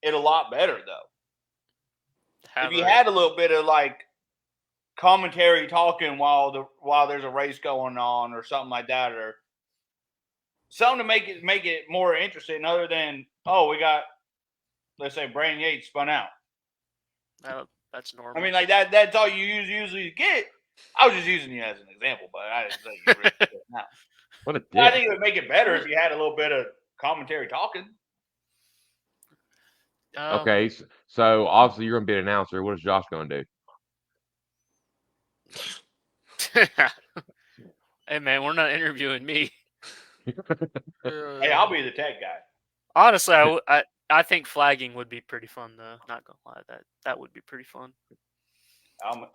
it a lot better though. If you had a little bit of like commentary talking while there's a race going on or something like that, or something to make it more interesting, other than we got, let's say, Brandon Yates spun out. That's normal. I mean, like that's all you usually get. I was just using you as an example, but I didn't say you really did it now. What a dick. I think it would make it better if you had a little bit of commentary talking. Okay, so obviously you're gonna be an announcer. What is Josh gonna do? Hey man, we're not interviewing me. Hey, I'll be the tech guy. Honestly, I think flagging would be pretty fun though. Not gonna lie, that would be pretty fun.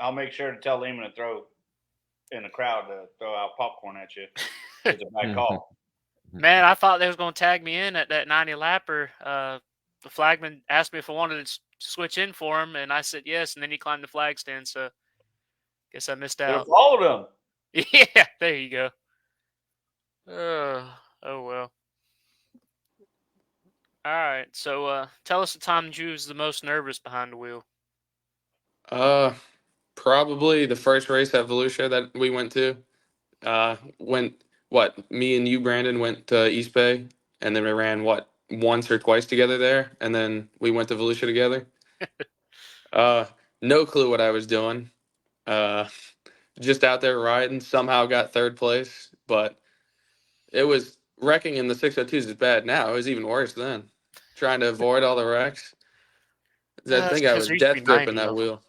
I'll make sure to tell Leamon to throw in the crowd to throw out popcorn at you. It's a bad call. Man, I thought they was gonna tag me in at that 90 lapper. The flagman asked me if I wanted to switch in for him, and I said yes. And then he climbed the flag stand, so guess I missed Should have out. followed him. Yeah, there you go. Oh well. All right, so tell us the time that you was the most nervous behind the wheel. Probably the first race at Volusia that we went to. Me and you, Brandon, went to East Bay, and then we ran once or twice together there, and then we went to Volusia together. No clue what I was doing. Just out there riding. Somehow got third place, but it was wrecking in the 602s is bad now. It was even worse then. Trying to avoid all the wrecks. I That's think I because was there used to be death gripping 90 that of them. wheel.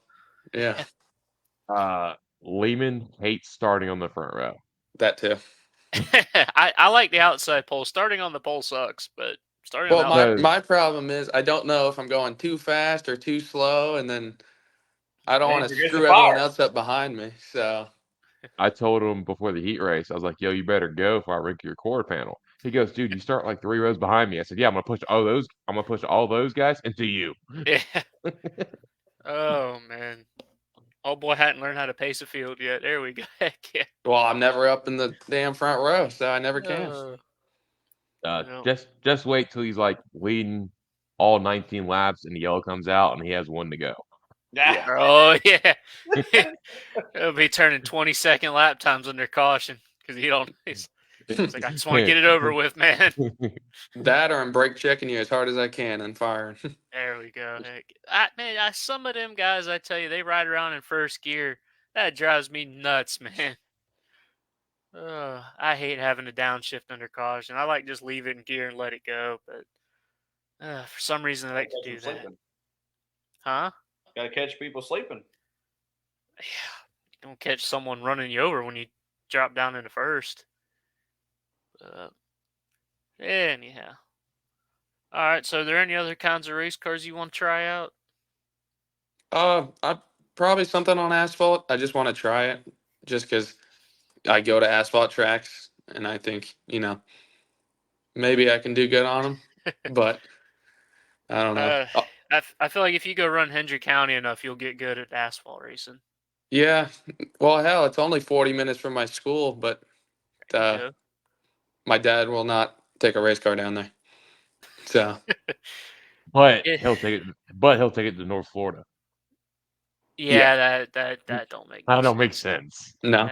Yeah, Leamon hates starting on the front row. that too. I like the outside pole. Starting on the pole sucks, but starting Well, on the outside. my problem is I don't know if I'm going too fast or too slow, and then I don't Then want to forget the screw everyone fire. else up behind me. So I told him before the heat race, I was like, "Yo, you better go before I wreck your quarter panel." He goes, "Dude, you start like 3 rows behind me." I said, "Yeah, I'm gonna push all those. I'm gonna push all those guys into you." Yeah. Oh man. Old boy hadn't learned how to pace a field yet. There we go. Heck yeah. well, I'm never up in the damn front row, so I never can. No. Just wait till he's like leading all 19 laps and the yellow comes out and he has one to go. Yeah. Oh yeah. It'll be turning 20-second lap times under caution because he don't. He's like, I just want to get it over with, man. That or I'm brake checking you as hard as I can and firing. There we go. Heck. Some of them guys, I tell you, they ride around in first gear. That drives me nuts, man. I hate having to downshift under caution. I like just leave it in gear and let it go, but for some reason I like to Catch do them that. sleeping. Huh? Got to catch people sleeping. Yeah. Don't catch someone running you over when you drop down into first. Anyhow. All right. So, are there any other kinds of race cars you want to try out? I probably something on asphalt. I just want to try it, just because I go to asphalt tracks and I think maybe I can do good on them, but I don't know. I feel like if you go run Hendry County enough, you'll get good at asphalt racing. Yeah, well, hell, it's only 40 minutes from my school, but There you go. my dad will not take a race car down there. So But Yeah, he'll take it. But he'll take it to North Florida. yeah, that don't make That no don't make sense. sense. no.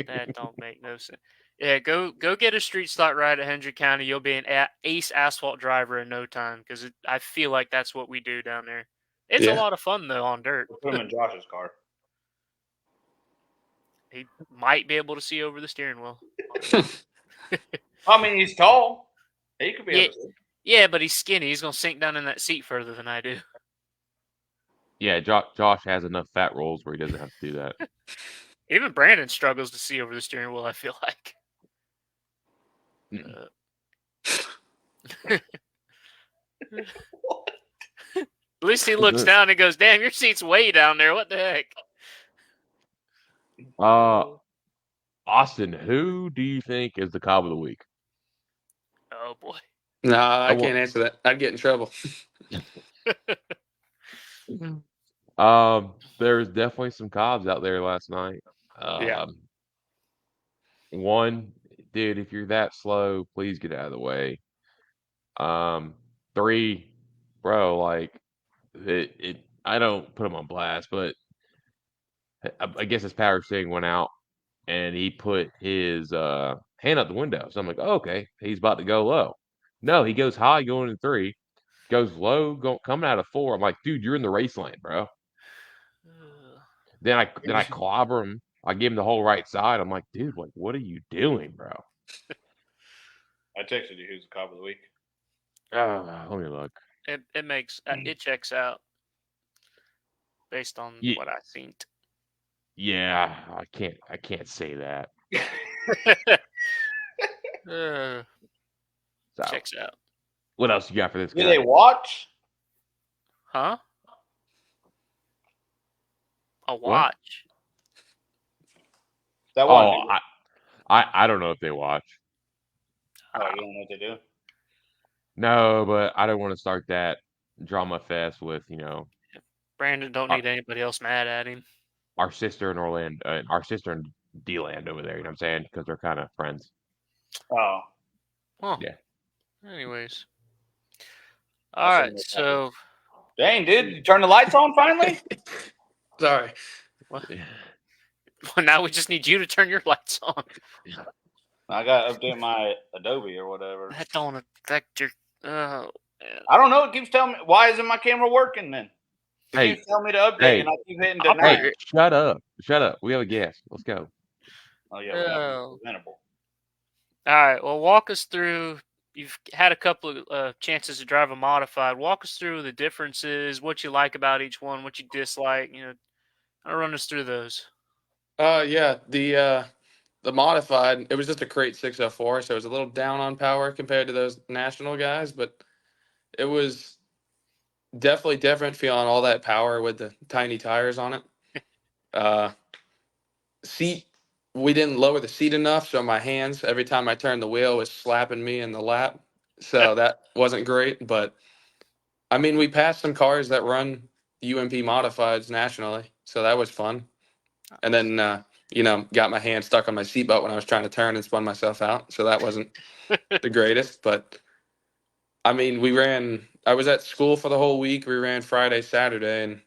That don't make no sense. Yeah, go get a street stock ride at Hendry County. You'll be an ace asphalt driver in no time because I feel like that's what we do down there. It's a Yeah. lot of fun though on dirt. We'll put him in Josh's car. He might be able to see over the steering wheel. I mean, he's tall. He could be Yeah, able to see. yeah, but he's skinny. He's gonna sink down in that seat further than I do. Yeah, Josh has enough fat rolls where he doesn't have to do that. Even Brandon struggles to see over the steering wheel. I feel like. At least he looks down and goes, "Damn, your seat's way down there. What the heck?" Austin, who do you think is the cob of the week? Oh boy. No, I want- can't answer that. I'd get in trouble. There's definitely some cobs out there last night. Yeah. One, dude, if you're that slow, please get out of the way. 3, bro, like I don't put him on blast, but I guess his power steering went out and he put his hand out the window. So I'm like, oh, okay, he's about to go low. No, he goes high going in 3, goes low, coming out of 4. I'm like, dude, you're in the race lane, bro. Then I clobber him. I give him the whole right side. I'm like, dude, like, what are you doing, bro? I texted you who's the cop of the week. Let me look. It makes it checks out based on what I've seen. Yeah, I can't say that. uh, So, checks out. what else you got for this Do guy? they watch? Huh? A What? watch. That one. Oh, I don't know if they watch. Oh, you don't know what they do? No, but I don't want to start that drama fest with Brandon don't our, need anybody else mad at him. our sister in Orlando, our sister in D-Land over there. You know what I'm saying? Because they're kind of friends. Oh. Huh. Yeah. Anyways. I All shouldn't right. make that So, Dang, dude, you turn the lights on finally? Sorry. well, now we just need you to turn your lights on. I got to update my Adobe or whatever. That don't affect your. Oh, man. I don't know. It keeps telling me. Why isn't my camera working then? It Hey, keeps telling me to update, hey, and I keep hitting I'll deny. hey, shut up. Shut up. We have a guest. Let's go. Oh, yeah, we got to be Oh. presentable. All right. Well, walk us through. You've had a couple of chances to drive a modified. Walk us through the differences, what you like about each one, what you dislike. I'll run us through those. Yeah, the modified, it was just a crate 604, so it was a little down on power compared to those national guys, but it was definitely different feeling all that power with the tiny tires on it. Uh, seat, we didn't lower the seat enough, so my hands every time I turned the wheel was slapping me in the lap. So that wasn't great, but I mean, we passed some cars that run UMP modifieds nationally, so that was fun. And then got my hand stuck on my seatbelt when I was trying to turn and spun myself out, so that wasn't the greatest. But I mean, I was at school for the whole week. We ran Friday, Saturday, and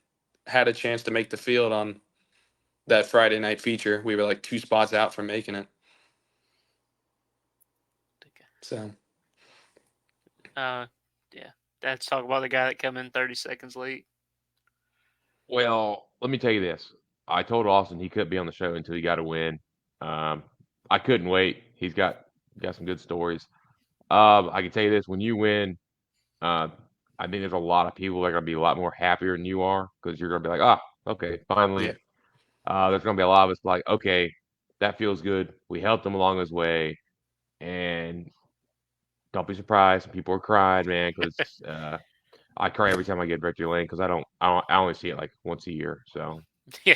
had a chance to make the field on that Friday night feature. We were like 2 spots out from making it. So Yeah. Let's talk about the guy that come in 30 seconds late. Well, let me tell you this. I told Austin he couldn't be on the show until he got a win. I couldn't wait. He's got some good stories. I can tell you this: when you win, uh, I think there's a lot of people that are gonna be a lot more happier than you are because you're gonna be like, okay, finally. yeah, There's gonna be a lot of us like, okay, that feels good. We helped him along his way, and don't be surprised. People are crying, man, because I cry every time I get victory lane because I only see it like once a year. So Yeah.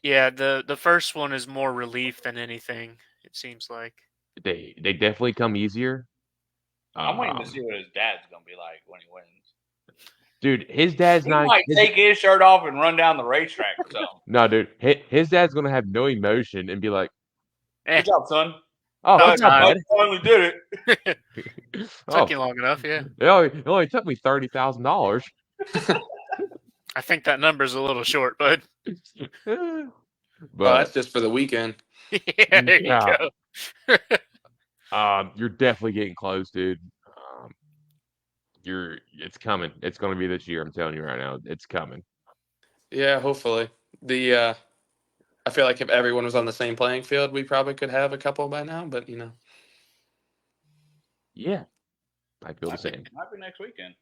Yeah. The first one is more relief than anything. It seems like. they definitely come easier. I'm waiting to see what his dad's going to be like when he wins. Dude, his dad's He not. might take his shirt off and run down the racetrack or something. No, dude, his dad's gonna have no emotion and be like, Eh, Good job, son. "Oh, About good job, time. bud." I finally did it. Oh, Took you long enough, yeah. it only took me $30,000. I think that number's a little short, bud. oh, But that's just for the weekend. Yeah, there you yeah, go. you're definitely getting close, dude. It's coming. It's gonna be this year. I'm telling you right now, it's coming. Yeah, hopefully. I feel like if everyone was on the same playing field, we probably could have a couple by now. But Yeah, I feel the same. Might be next weekend.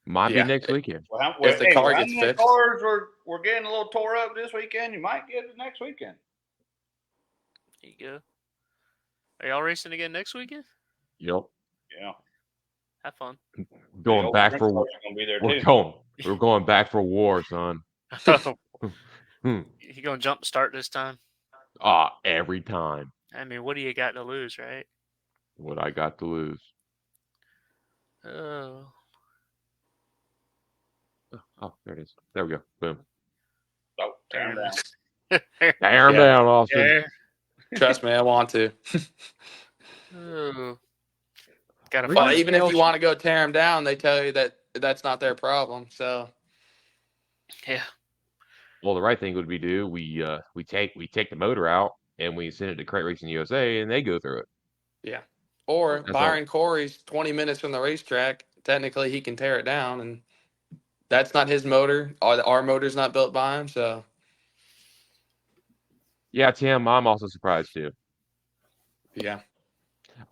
Might be yeah, next weekend. if the car how gets many fixed. cars were getting a little tore up this weekend? You might get it next weekend. There you go. Are y'all racing again next weekend? Yep. Yeah. Have fun. Going old back sprint for cars are going to be there we're too. going back for war, son. Oh, Hmm. you gonna jump start this time? Every time. I mean, what do you got to lose, right? What I got to lose. Oh. Oh, there it is. There we go. Boom. Oh, There turn it down. is. Tear 'em Yeah. down, Austin. There. Trust me, I want to. Oh. Gotta Well, Well, find. even if you want to go tear them down, they tell you that that's not their problem. So Yeah. Well, the right thing would be we take the motor out and we send it to Crate Racing USA and they go through it. yeah. Or That's all. Byron Corey's 20 minutes from the racetrack. Technically, he can tear it down, and that's not his motor. Our motor's not built by him. So Yeah, Tim, I'm also surprised too. yeah,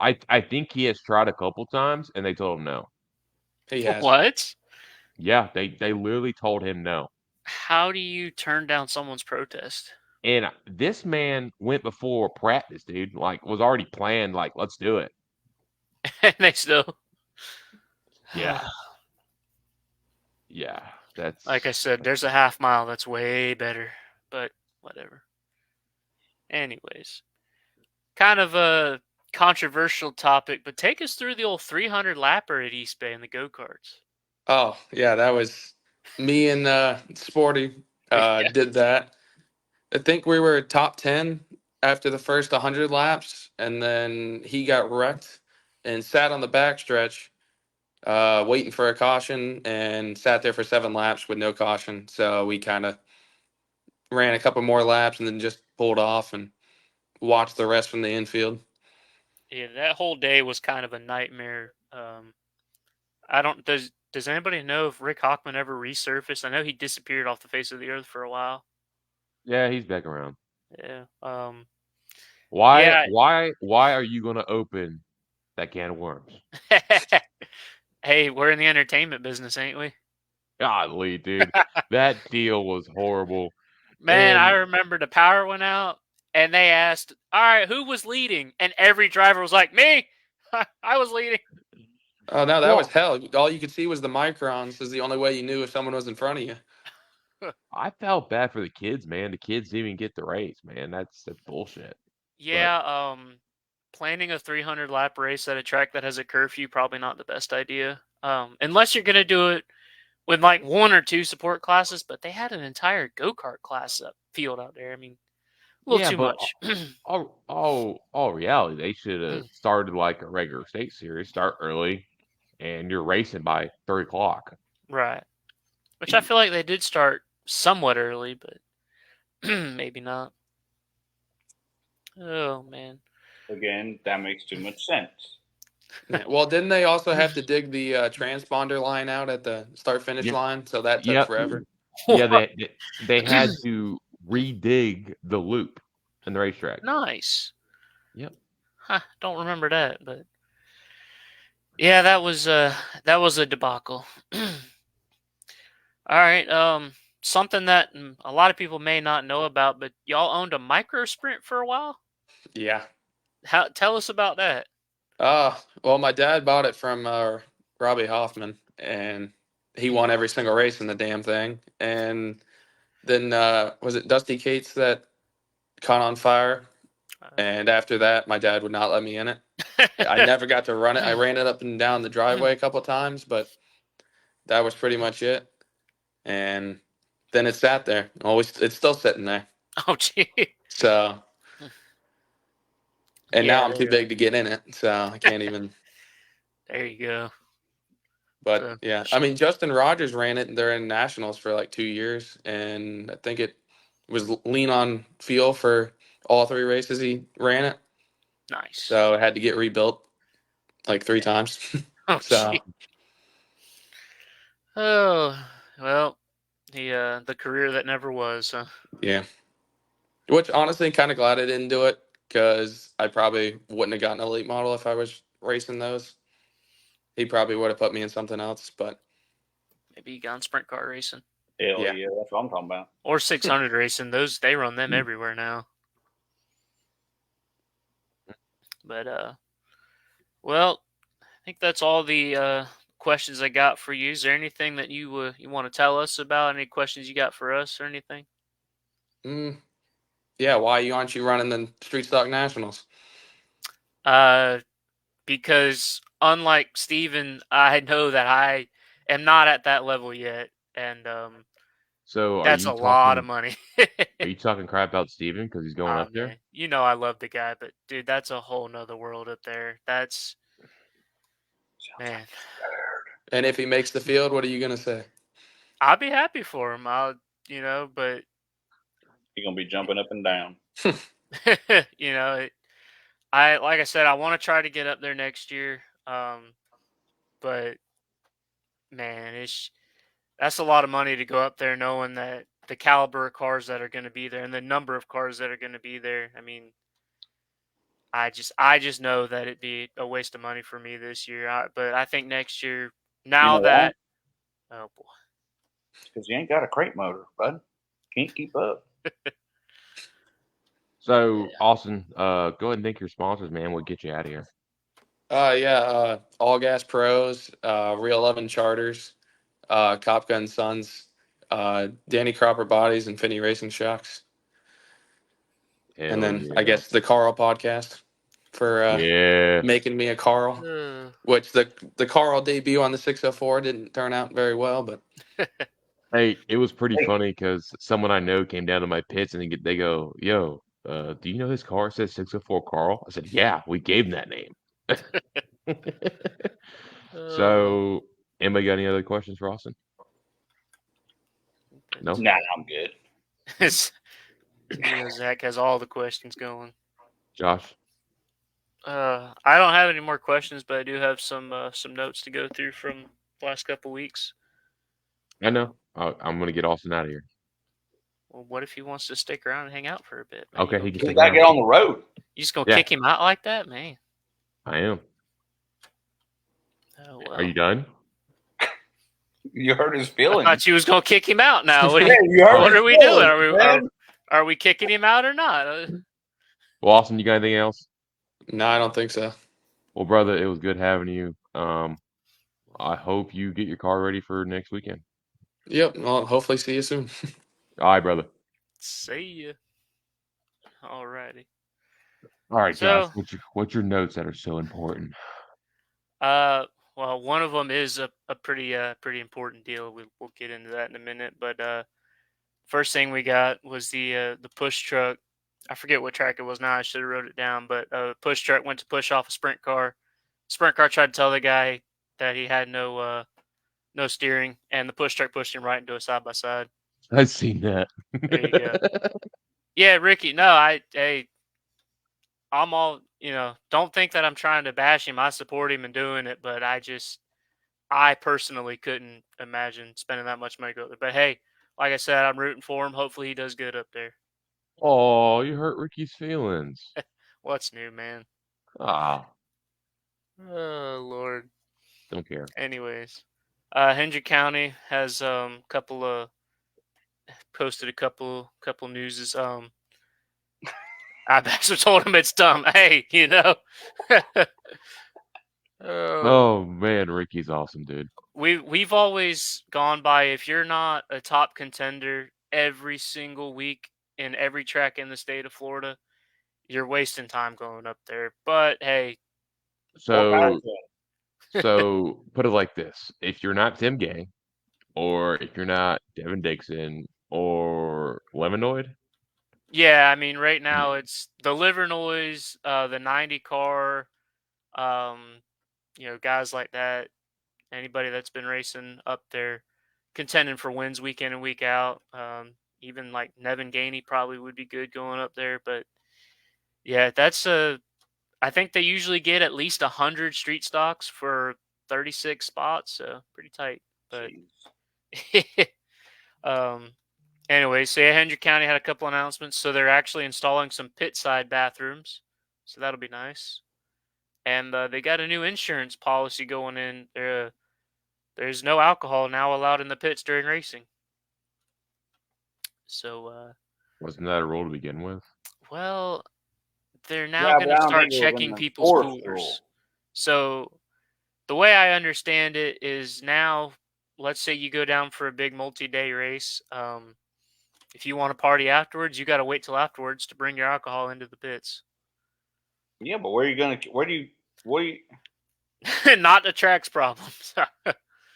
I think he has tried a couple times and they told him no. he has. What? Yeah, they literally told him no. How do you turn down someone's protest? And this man went before practice, dude. Like, was already planned. Like, let's do it. And they still, Yeah, yeah. like I That's said, there's a half mile that's way better, but whatever. Anyways, kind of a controversial topic, but take us through the old 300 lapper at East Bay in the go-karts. Oh, yeah, that was me and Sporty Yeah. did that. I think we were top 10 after the first 100 laps, and then he got wrecked and sat on the backstretch waiting for a caution and sat there for 7 laps with no caution. So we kind of ran a couple more laps and then just pulled off and watched the rest from the infield. Yeah, that whole day was kind of a nightmare. I don't does anybody know if Rick Hockman ever resurfaced? I know he disappeared off the face of the earth for a while. yeah. He's back around. Yeah. Why? Yeah. Why are you gonna open that can of worms? Hey, we're in the entertainment business, ain't we? Golly, dude, that deal was horrible. Man, I And remember the power went out and they asked, "All right, who was leading?" And every driver was like, "Me. I was leading." Oh, no, that was well, hell. All you could see was the microns, is the only way you knew if someone was in front of you. I felt bad for the kids, man. The kids didn't even get the race, man. That's bullshit. But Yeah, planning a 300 lap race at a track that has a curfew probably not the best idea. Unless you're gonna do it with like one or two support classes, but they had an entire go-kart class field out there. I mean, a little yeah, too but much. all reality, they should have started like a regular state series. Start early, and you're racing by 3 o'clock. Right. Which I feel like they did start somewhat early, but maybe not. Oh man. Again, that makes too much sense. Yeah, well, didn't they also have to dig the transponder line out at the start finish Yep, line? So that took yep, forever. yeah. They had to redig the loop in the racetrack. Nice. Yep. Huh, don't remember that, but yeah, that was a debacle. All right, something that a lot of people may not know about, but y'all owned a micro sprint for a while. Yeah. How? Tell us about that. Well, my dad bought it from Robbie Hoffman, and he won every single race in the damn thing. And then was it Dusty Cates that caught on fire? And after that, my dad would not let me in it. I never got to run it. I ran it up and down the driveway a couple times, but that was pretty much it. And then it sat there. Always, it's still sitting there. Oh, gee. So, and now Yeah, I'm too big to get in it, so I can't even. there you go. But So, yeah, I mean, Justin Rogers ran it. They're in nationals for like 2 years, and I think it was lean on feel for all 3 races he ran it. nice. So it had to get rebuilt like 3 times. Oh, So gee. Oh, well, the career that never was, huh? yeah, which honestly, kind of glad I didn't do it because I probably wouldn't have gotten a late model if I was racing those. He probably would have put me in something else, but Maybe you gone sprint car racing Hell yeah. yeah, that's what I'm talking about. or 600 racing. Those they run them everywhere now. But well, I think that's all the questions I got for you. Is there anything that you want to tell us about? Any questions you got for us or anything? Mm, yeah, why aren't you running the Street Stock Nationals? Uh, because unlike Steven, I know that I am not at that level yet, and So that's a lot of money. are you talking crap about Steven because he's going Ah, up there? man, you know I love the guy, but dude, that's a whole nother world up there. That's man, And if he makes the field, what are you gonna say? I'll be happy for him. But You're gonna be jumping up and down. you know, I like I said, I want to try to get up there next year. But man, that's a lot of money to go up there, knowing that the caliber of cars that are going to be there and the number of cars that are going to be there. I mean, I just know that it'd be a waste of money for me this year. But I think next year, You now know why? that oh boy, Because you ain't got a crate motor, bud. Can't keep up. So, Austin, go ahead and thank your sponsors, man. We'll get you out of here. All Gas Pros, Real 11 Charters, Cop Gun Sons, Danny Cropper Bodies, and Finney Racing Shocks. And Hell then yeah. I guess the Carl podcast for Yeah. making me a Carl, which the Carl debut on the 604 didn't turn out very well, but Hey, it was pretty Hey. funny because someone I know came down to my pits and they go, "Yo, do you know his car says 604 Carl?" I said, "Yeah, we gave him that name." Oh, So, anybody got any other questions for Austin? No? Nah, I'm good. Zach has all the questions going. Josh? I don't have any more questions, but I do have some notes to go through from the last couple weeks. I know. I'm going to get Austin out of here. Well, what if he wants to stick around and hang out for a bit? Man? Okay, he can You stick gotta around. get on the road. You just gonna Yeah. kick him out like that, man? I am. Oh well. Are you done? You hurt his I feelings. thought you was gonna kick him out. Now what, Yeah, you hurt what his are we doing? feelings, Are we kicking him out or not? Well, Austin, you got anything else? no, I don't think so. Well, brother, it was good having you. I hope you get your car ready for next weekend. Yep. Well, hopefully see you soon. All right, brother. See ya. Alrighty. All right, So, Josh. What's your notes that are so important? well, one of them is a pretty important deal. We'll get into that in a minute. But first thing we got was the push truck. I forget what track it was now. I should have wrote it down. But push truck went to push off a sprint car. Sprint car tried to tell the guy that he had no steering, and the push truck pushed him right into a side by side. I've seen that. There you go. Yeah, Ricky. No, I'm all, don't think that I'm trying to bash him. I support him in doing it, but I personally couldn't imagine spending that much money go there. But hey, like I said, I'm rooting for him. Hopefully he does good up there. Oh, you hurt Ricky's feelings. What's new, man? Ah, Oh, Lord. don't care. Anyways, Hendrick County has posted a couple newses. I basically told him it's dumb. Hey, Oh man, Ricky's awesome, dude. we've always gone by, if you're not a top contender every single week in every track in the state of Florida, you're wasting time going up there. But hey, So put it like this: if you're not Tim Gay, or if you're not Devin Dixon or Lemanoid, yeah, I mean right now it's the liver noise, the 90 car, guys like that. Anybody that's been racing up there, contending for wins week in and week out. Even like Nevin Gainey probably would be good going up there. But yeah, I think they usually get at least 100 street stocks for 36 spots, so pretty tight. But anyway, so yeah, Hendrick County had a couple announcements. So they're actually installing some pit side bathrooms, so that'll be nice. And they got a new insurance policy going in. There's no alcohol now allowed in the pits during racing. So, wasn't that a rule to begin with? well, they're now going to start checking people's coolers. So, the way I understand it is now, let's say you go down for a big multi-day race. If you want to party afterwards, you got to wait till afterwards to bring your alcohol into the pits. Yeah, but what do you? Not the track's problems.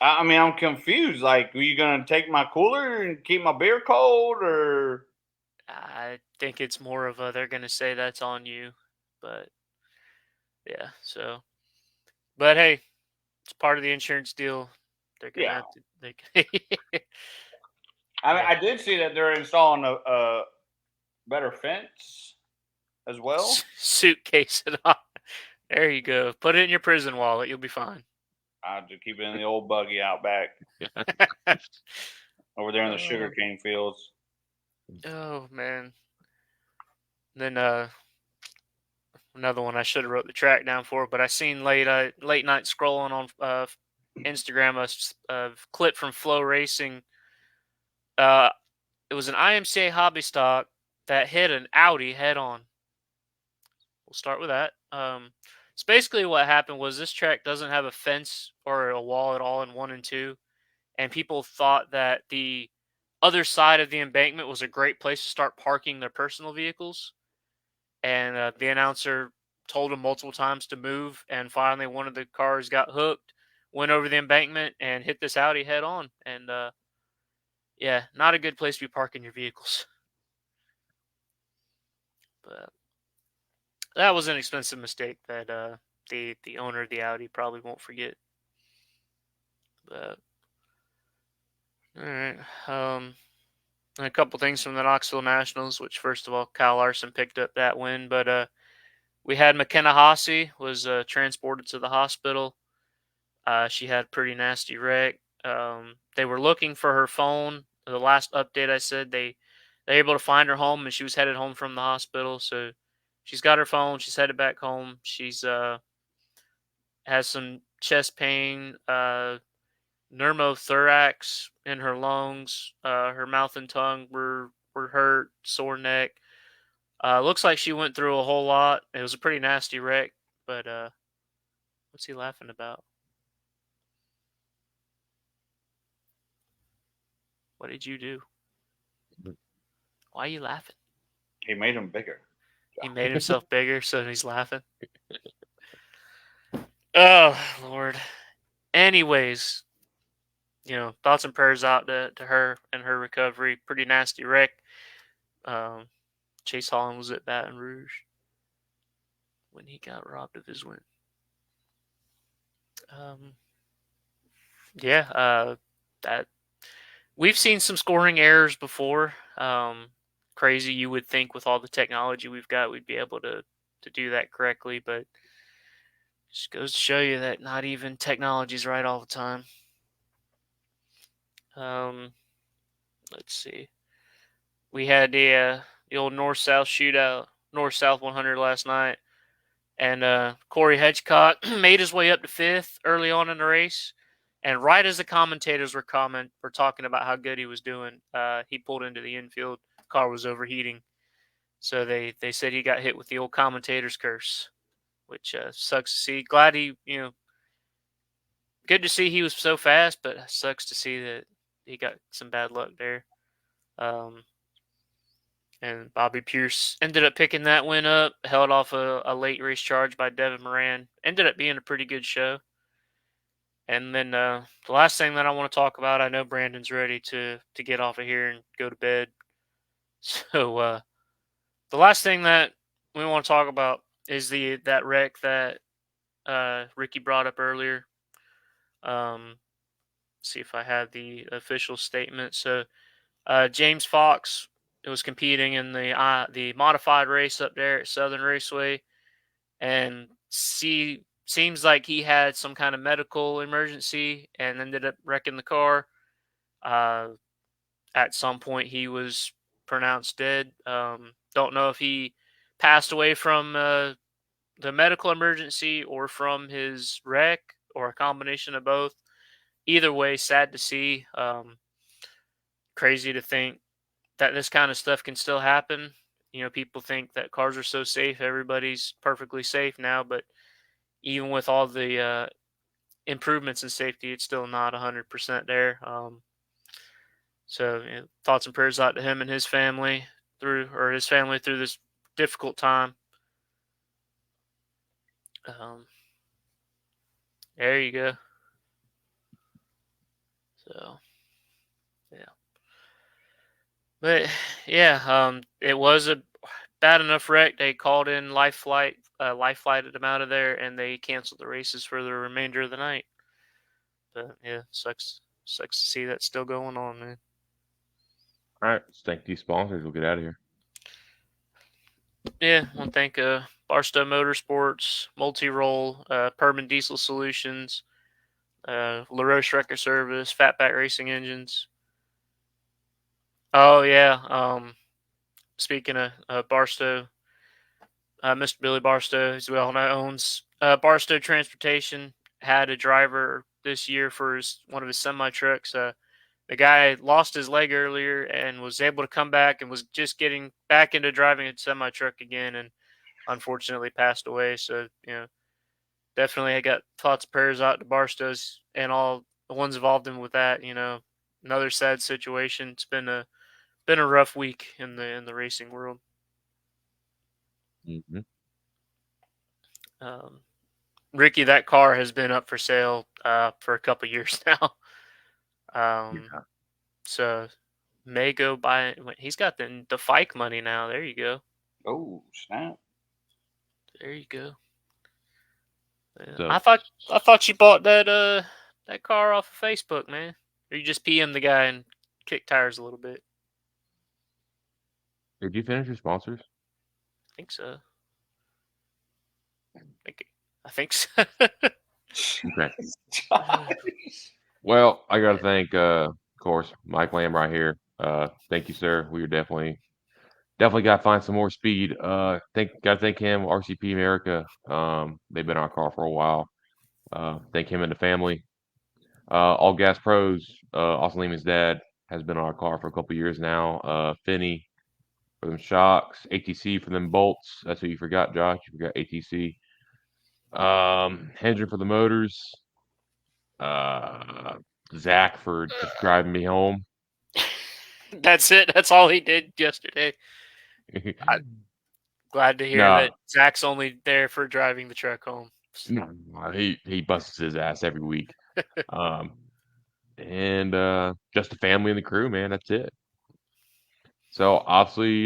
I mean, I'm confused. Like, are you gonna take my cooler and keep my beer cold, or? I think it's more of they're going to say that's on you. But, yeah, so. But, hey, it's part of the insurance deal. They're going to have to. I mean, I did see that they're installing a better fence as well. Suitcase it on. There you go. Put it in your prison wallet. You'll be fine. I'll just keep it in the old buggy out back over there in the sugarcane fields. Oh man. Then another one I should have wrote the track down for, but I seen late night scrolling on Instagram a clip from Flow Racing It was an IMCA hobby stock that hit an Audi head on. We'll start with that. So basically, what happened was this track doesn't have a fence or a wall at all in 1 and 2, and people thought that the other side of the embankment was a great place to start parking their personal vehicles. And the announcer told them multiple times to move, and finally one of the cars got hooked, went over the embankment, and hit this Audi head on. And yeah, not a good place to be parking your vehicles. But that was an expensive mistake that the owner of the Audi probably won't forget. But all right, a couple things from the Knoxville Nationals, which first of all, Kyle Larson picked up that win, but we had McKenna Haase was transported to the hospital. She had a pretty nasty wreck. They were looking for her phone. The last update I said they were able to find her home, and she was headed home from the hospital. So she's got her phone. She's headed back home. She's has some chest pain, pneumothorax in her lungs. Her mouth and tongue were hurt, sore neck. Looks like she went through a whole lot. It was a pretty nasty wreck. But what's he laughing about? What did you do? Why are you laughing? He made him bigger. He made himself bigger, so he's laughing. Oh, Lord. Anyways, thoughts and prayers out to her and her recovery. Pretty nasty wreck. Chase Holland was at Baton Rouge when he got robbed of his win. That we've seen some scoring errors before. Crazy, you would think with all the technology we've got, we'd be able to do that correctly, but just goes to show you that not even technology's right all the time. Let's see. We had the old north-south shootout, north-south 100 last night, and Corey Hedgecock made his way up to 5th early on in the race, and right as the commentators were talking about how good he was doing, he pulled into the infield. Car was overheating, so they said he got hit with the old commentator's curse, which sucks to see. Glad he, good to see he was so fast, but sucks to see that he got some bad luck there. And Bobby Pierce ended up picking that win up, held off a late race charge by Devin Moran. Ended up being a pretty good show. And then the last thing that I want to talk about, I know Brandon's ready to get off of here and go to bed. So the last thing that we want to talk about is that wreck that Ricky brought up earlier. See if I have the official statement. So James Fox was competing in the modified race up there at Southern Raceway, and seems like he had some kind of medical emergency and ended up wrecking the car. At some point, he was pronounced dead. Don't know if he passed away from the medical emergency or from his wreck or a combination of both. Either way, sad to see. Crazy to think that this kind of stuff can still happen. People think that cars are so safe, everybody's perfectly safe now, but even with all the improvements in safety, it's still not 100% there. So thoughts and prayers out to him and his family through this difficult time. There you go. So, yeah. But yeah, it was a bad enough wreck. They called in life flighted him out of there, and they canceled the races for the remainder of the night. But yeah, sucks to see that still going on, man. All right, let's thank these sponsors. We'll get out of here. Yeah, I want to thank Barstow Motorsports, Multi-Roll, Perman Diesel Solutions, LaRoche Wrecker Service, Fatback Racing Engines. Oh yeah, speaking of Barstow, Mr. Billy Barstow, as well known, owns Barstow Transportation. Had a driver this year for one of his semi trucks. The guy lost his leg earlier and was able to come back and was just getting back into driving a semi truck again, and unfortunately passed away. So definitely I got thoughts, prayers out to Barstas and all the ones involved in with that. Another sad situation. It's been a rough week in the racing world. Mm-hmm. Ricky, that car has been up for sale for a couple years now. Yeah. So may go buy. He's got the Fike money now. There you go. Oh, snap. There you go. Yeah. So, I thought you bought that car off of Facebook, man. Or you just PM the guy and kick tires a little bit. did you finish your sponsors? I think so. I think so. Okay. Well, I got to thank, of course, Mike Lamb right here. Thank you, sir. We are definitely got to find some more speed. Got to thank him, RCP America. They've been on our car for a while. Thank him and the family. All Gas Pros. Austin Leamon's dad has been on our car for a couple years now. Finney for them shocks. ATC for them bolts. That's what you forgot, Josh. You forgot ATC. Hendrick for the motors. Zach for just driving me home. That's it. That's all he did yesterday. Glad to hear Nah. that Zach's only there for driving the truck home. No, he busts his ass every week. And just the family and the crew, man. That's it. So obviously,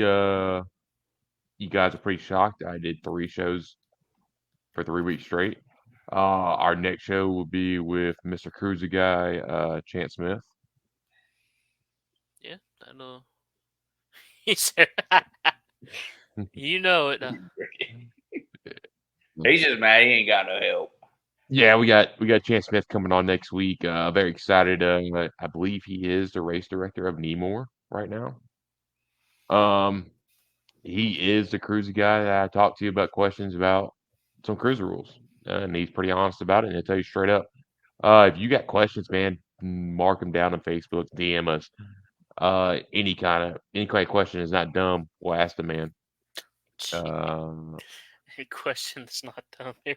you guys are pretty shocked. I did 3 shows for 3 weeks straight. Our next show will be with Mr. Cruiser guy, Chance Smith. Yeah, I know. He said, "You know it." He's just mad he ain't got no help. Yeah, we got Chance Smith coming on next week. Very excited. I believe he is the race director of Nemore right now. He is the cruiser guy that I talked to you about questions about some cruiser rules, and he's pretty honest about it. And he'll tell you straight up. If you got questions, man, mark them down on Facebook, DM us. Any kind of question is not dumb. We'll ask the man. Any question that's not done here.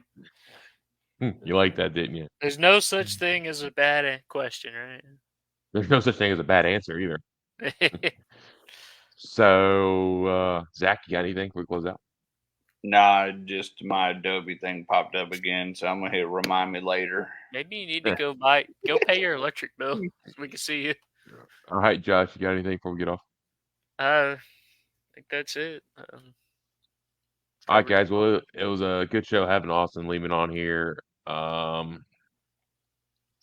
You like that, didn't you? There's no such thing as a bad question, right? There's no such thing as a bad answer either. So, Zach, you got anything before we close out? Nah, just my Adobe thing popped up again, so I'm gonna hit remind me later. Maybe you need to go pay your electric bill so we can see you. All right, Josh, you got anything before we get off? I think that's it. All right, guys. Well, it was a good show having Austin Leamon on here. One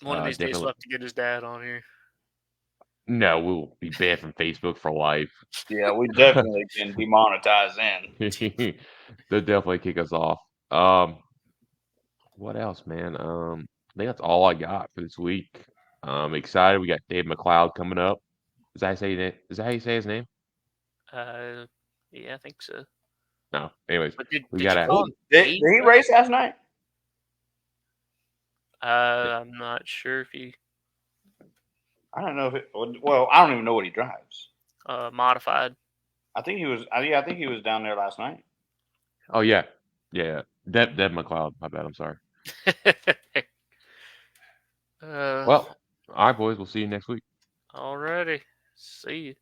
of these days, we'll have to get his dad on here. No, we'll be banned from Facebook for life. Yeah, we definitely can demonetize then. They'll definitely kick us off. What else, man? I think that's all I got for this week. Excited. We got Dave McLeod coming up. Is that how you say his name? Yeah, I think so. No. Anyways, Did Did he race last night? I'm not sure if he. I don't know if well, I don't even know what he drives. Modified. I think he was. I think he was down there last night. Oh yeah. Deb McLeod. My bad. I'm sorry. Well, all right, boys. We'll see you next week. Alrighty. See you.